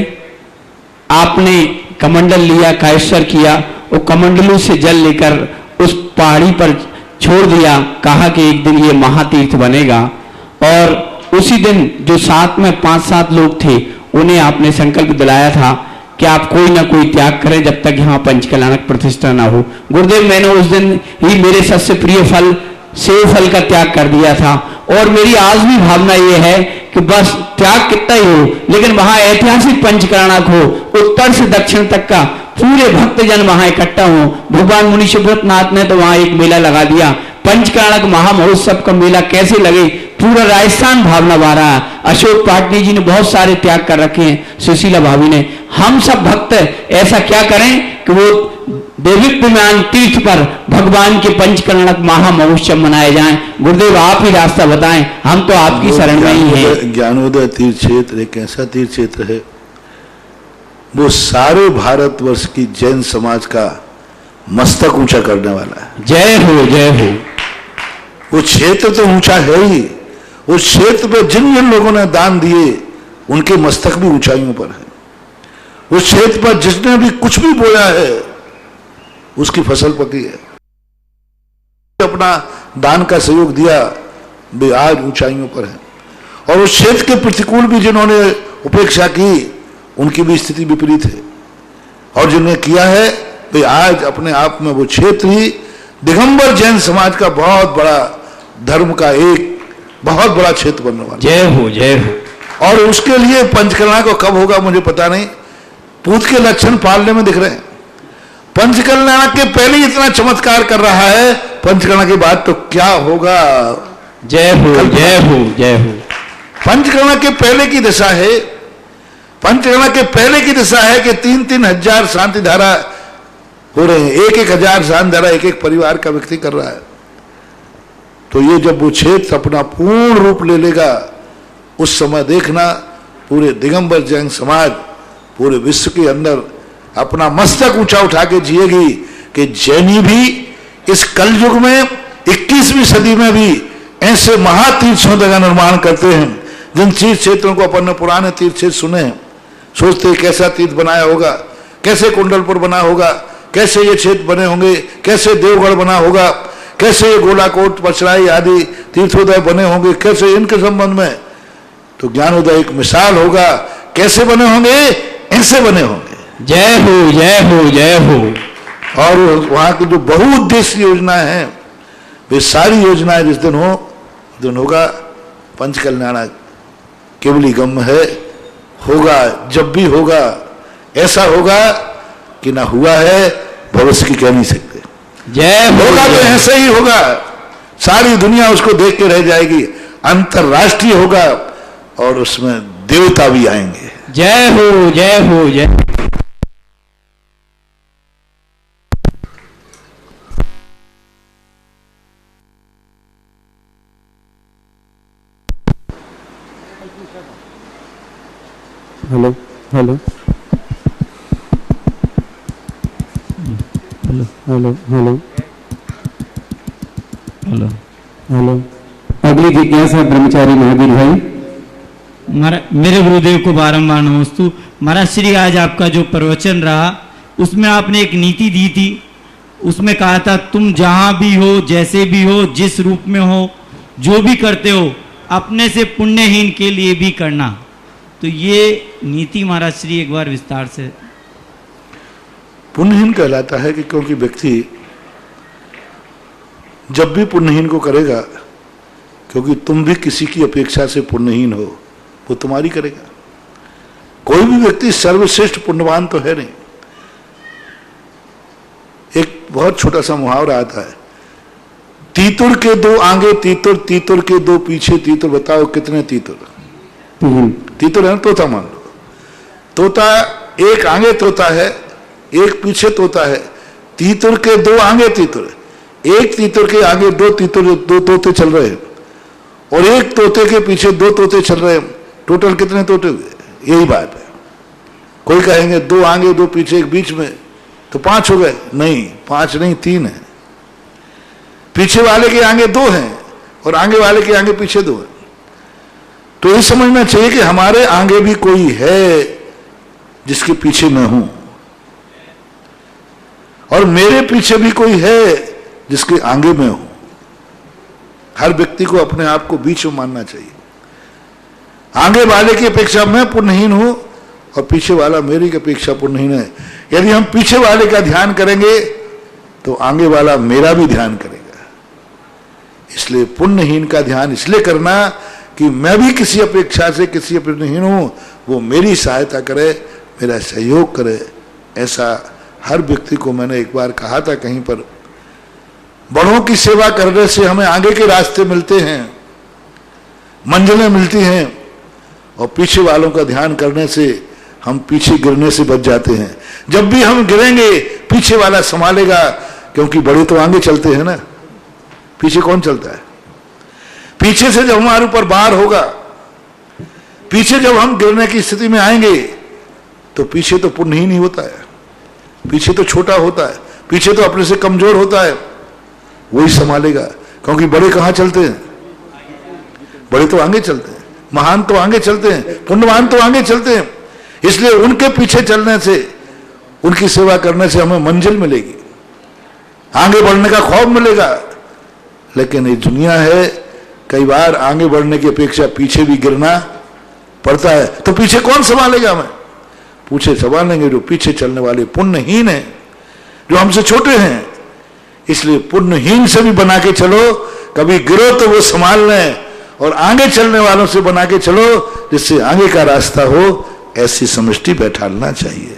आपने कमंडल लिया, कायस्वर किया और कमंडलों से जल लेकर उस पहाड़ी पर छोड़ दिया, कहा कि एक दिन ये महातीर्थ बनेगा। और उसी दिन जो साथ में 5-7 लोग थे उन्हें आपने संकल्प दिलाया था कि आप कोई ना कोई त्याग करें जब तक यहाँ पंचकल्याणक प्रतिष्ठा ना हो। गुरुदेव, मैंने उस दिन ही मेरे सबसे प्रिय फल सेव फल का त्याग कर दिया था और मेरी आज भी भावना ये है कि बस त्याग कितना ही हो लेकिन वहां ऐतिहासिक पंचकल्याणक हो, उत्तर से दक्षिण तक का पूरे भक्तजन वहां इकट्ठा हो। भगवान मुनि सुब्रत नाथ ने तो वहां एक मेला लगा दिया, पंचकल्याणक महामहोत्सव का मेला कैसे लगे, पूरा राजस्थान भावना बहा रहा है। अशोक पाटनी जी ने बहुत सारे त्याग कर रखे हैं, सुशीला भाभी ने। हम सब भक्त ऐसा क्या करें कि वो देवीप्यमान तीर्थ पर भगवान के पंचकल्याणक महामहोत्सव मनाए जाएं। गुरुदेव, आप ही रास्ता बताएं, हम तो आपकी शरण में ही हैं। ज्ञानोदय तीर्थ क्षेत्र एक ऐसा तीर्थ क्षेत्र है, वो सारे भारतवर्ष की जैन समाज का मस्तक ऊंचा करने वाला है। जय हो, जय हो। वो क्षेत्र तो ऊंचा है ही, उस क्षेत्र पे जिन जिन लोगों ने दान दिए उनके मस्तक भी ऊंचाइयों पर है। उस क्षेत्र पर जिसने भी कुछ भी बोया है उसकी फसल पकी है। अपना दान का सहयोग दिया, वे आज ऊंचाइयों पर है। और उस क्षेत्र के प्रतिकूल भी जिन्होंने उपेक्षा की उनकी भी स्थिति विपरीत है। और जिन्होंने किया है भाई आज अपने आप में वो क्षेत्र ही दिगंबर जैन समाज का बहुत बड़ा धर्म का एक बहुत बड़ा क्षेत्र बनने वाला। जय हो, जय हो। और उसके लिए पंचकर्णा को कब होगा मुझे पता नहीं, पूत के लक्षण पालने में दिख रहे हैं। पंचकर्णा के पहले ही इतना चमत्कार कर रहा है, पंचकर्णा के बाद तो क्या होगा। जय हो, जय हो, जय हो। पंचकर्णा के पहले की दशा है, पंचकर्णा के पहले की दशा है कि 3-3 हजार शांति धारा हो रहे हैं, 1-1 हजार शांति धारा एक एक परिवार का व्यक्ति कर रहा है। तो ये जब वो क्षेत्र अपना पूर्ण रूप ले लेगा, उस समय देखना पूरे दिगंबर जैन समाज पूरे विश्व के अंदर अपना मस्तक ऊंचा उठा के जिएगी कि जैनी भी इस कलयुग में 21वीं सदी में भी ऐसे महातीर्थों का निर्माण करते हैं। जिन तीर्थ क्षेत्रों को अपन ने पुराने तीर्थ क्षेत्र सुने हैं, सोचते कैसा तीर्थ बनाया होगा, कैसे कुंडलपुर बना होगा, कैसे ये क्षेत्र बने होंगे, कैसे देवगढ़ बना होगा, कैसे ये गोलाकोट पचराई आदि तीर्थोदय बने होंगे, कैसे इनके संबंध में तो ज्ञानोदय एक मिसाल होगा। कैसे बने होंगे, ऐसे बने होंगे। जय हो, जय हो, जय हो। और वहां की जो बहुउद्देश्य योजनाएं हैं, वे सारी योजनाएं जिस दिन होगा पंचकल्याण केवल गम है, होगा जब भी होगा। ऐसा होगा कि ना हुआ है भविष्य की कह नहीं सकते। जय होगा तो ऐसे ही होगा, सारी दुनिया उसको देख के रह जाएगी, अंतरराष्ट्रीय होगा और उसमें देवता भी आएंगे। जय हो, जय हो, जय। Hello hello hello hello hello hello hello. अगली जिज्ञासा ब्रह्मचारी महावीर भाई। मेरे गुरुदेव को बारंबार नमस्तु। महाराज श्री, आज आपका जो प्रवचन रहा उसमें आपने एक नीति दी थी, उसमें कहा था तुम जहां भी हो, जैसे भी हो, जिस रूप में हो, जो भी करते हो अपने से पुण्यहीन के लिए भी करना। तो ये नीति महाराज श्री एक बार विस्तार से। पुण्यहीन कहलाता है कि क्योंकि व्यक्ति जब भी पुण्यहीन को करेगा, क्योंकि तुम भी किसी की अपेक्षा से पुण्यहीन हो, वो तुम्हारी करेगा। कोई भी व्यक्ति सर्वश्रेष्ठ पुण्यवान तो है नहीं। एक बहुत छोटा सा मुहावरा आता है, तीतुर के दो आगे तीतुर, तीतुर के दो पीछे तीतुर, बताओ कितने तीतुर? तीतुर है ना, तोता मान लो। तोता एक आगे तोता है, एक पीछे तोता है। तीतुर के दो आगे तीतुर, एक तीतुर के आगे दो तोते चल रहे हैं और एक तोते के पीछे दो तोते चल रहे हैं। टोटल कितने तोते हुए? यही बात है। कोई कहेंगे दो आगे दो पीछे एक बीच में, तो 5 हो गए। नहीं, 5 नहीं, 3 है। पीछे वाले के आगे 2 हैं और आगे वाले के आगे पीछे 2 है। तो ये समझना चाहिए कि हमारे आगे भी कोई है जिसके पीछे मैं हूं, और मेरे पीछे भी कोई है जिसके आगे मैं हूं। हर व्यक्ति को अपने आप को बीच में मानना चाहिए। आगे वाले की अपेक्षा मैं पुण्यहीन हूं और पीछे वाला मेरी की अपेक्षा पुण्यहीन है। यदि हम पीछे वाले का ध्यान करेंगे तो आगे वाला मेरा भी ध्यान करेगा। इसलिए पुण्यहीन का ध्यान इसलिए करना कि मैं भी किसी अपेक्षा से किसी पुण्यहीन हूं, वो मेरी सहायता करे, मेरा सहयोग करे। ऐसा हर व्यक्ति को मैंने एक बार कहा था कहीं पर, बड़ों की सेवा करने से हमें आगे के रास्ते मिलते हैं, मंजिलें मिलती हैं, और पीछे वालों का ध्यान करने से हम पीछे गिरने से बच जाते हैं। जब भी हम गिरेंगे पीछे वाला संभालेगा, क्योंकि बड़े तो आगे चलते हैं ना, पीछे कौन चलता है? पीछे से जब हमारे ऊपर भार होगा, पीछे जब हम गिरने की स्थिति में आएंगे, तो पीछे तो पुण्यहीन ही होता है, पीछे तो छोटा होता है, पीछे तो अपने से कमजोर होता है, वही संभालेगा। क्योंकि बड़े कहां चलते हैं? बड़े तो आगे चलते हैं, महान तो आगे चलते हैं, पुण्यवान तो आगे चलते हैं। इसलिए उनके पीछे चलने से, उनकी सेवा करने से हमें मंजिल मिलेगी, आगे बढ़ने का खौफ मिलेगा। लेकिन ये दुनिया है, कई बार आगे बढ़ने की अपेक्षा पीछे भी गिरना पड़ता है। तो पीछे कौन संभालेगा हमें? पूछे संभालेंगे जो पीछे चलने वाले पुण्यहीन है। जो हमसे छोटे हैं। इसलिए पुण्यहीन से भी बना के चलो, कभी गिरो तो वो संभाल लें, और आगे चलने वालों से बना के चलो जिससे आगे का रास्ता हो, ऐसी समष्टि बैठालना चाहिए।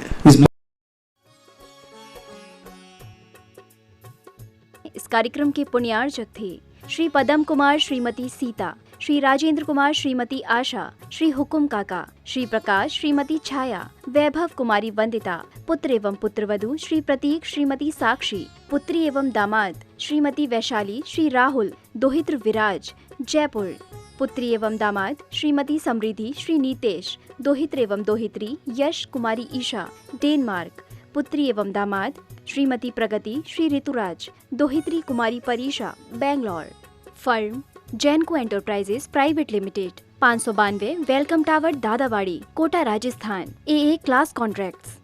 इस कार्यक्रम के पुण्यार्चक थे श्री पदम कुमार श्रीमती सीता, श्री राजेंद्र कुमार श्रीमती आशा, श्री हुकुम काका, श्री प्रकाश श्रीमती छाया, वैभव कुमारी वंदिता, पुत्र एवं पुत्रवधू श्री प्रतीक श्रीमती साक्षी, पुत्री एवं दामाद श्रीमती वैशाली, श्री राहुल, दोहित्र विराज जयपुर, पुत्री एवं दामाद श्रीमती समृद्धि, श्री नीतेश, दोहित्र एवं दोहित्री यश कुमारी ईशा डेनमार्क, पुत्री एवं दामाद श्रीमती प्रगति, श्री ऋतुराज, दोहित्री Kumari Parisha Bangalore. Firm Jainco enterprises private limited, 592 welcome tower Dadawadi, Kota Rajasthan. AA class contracts.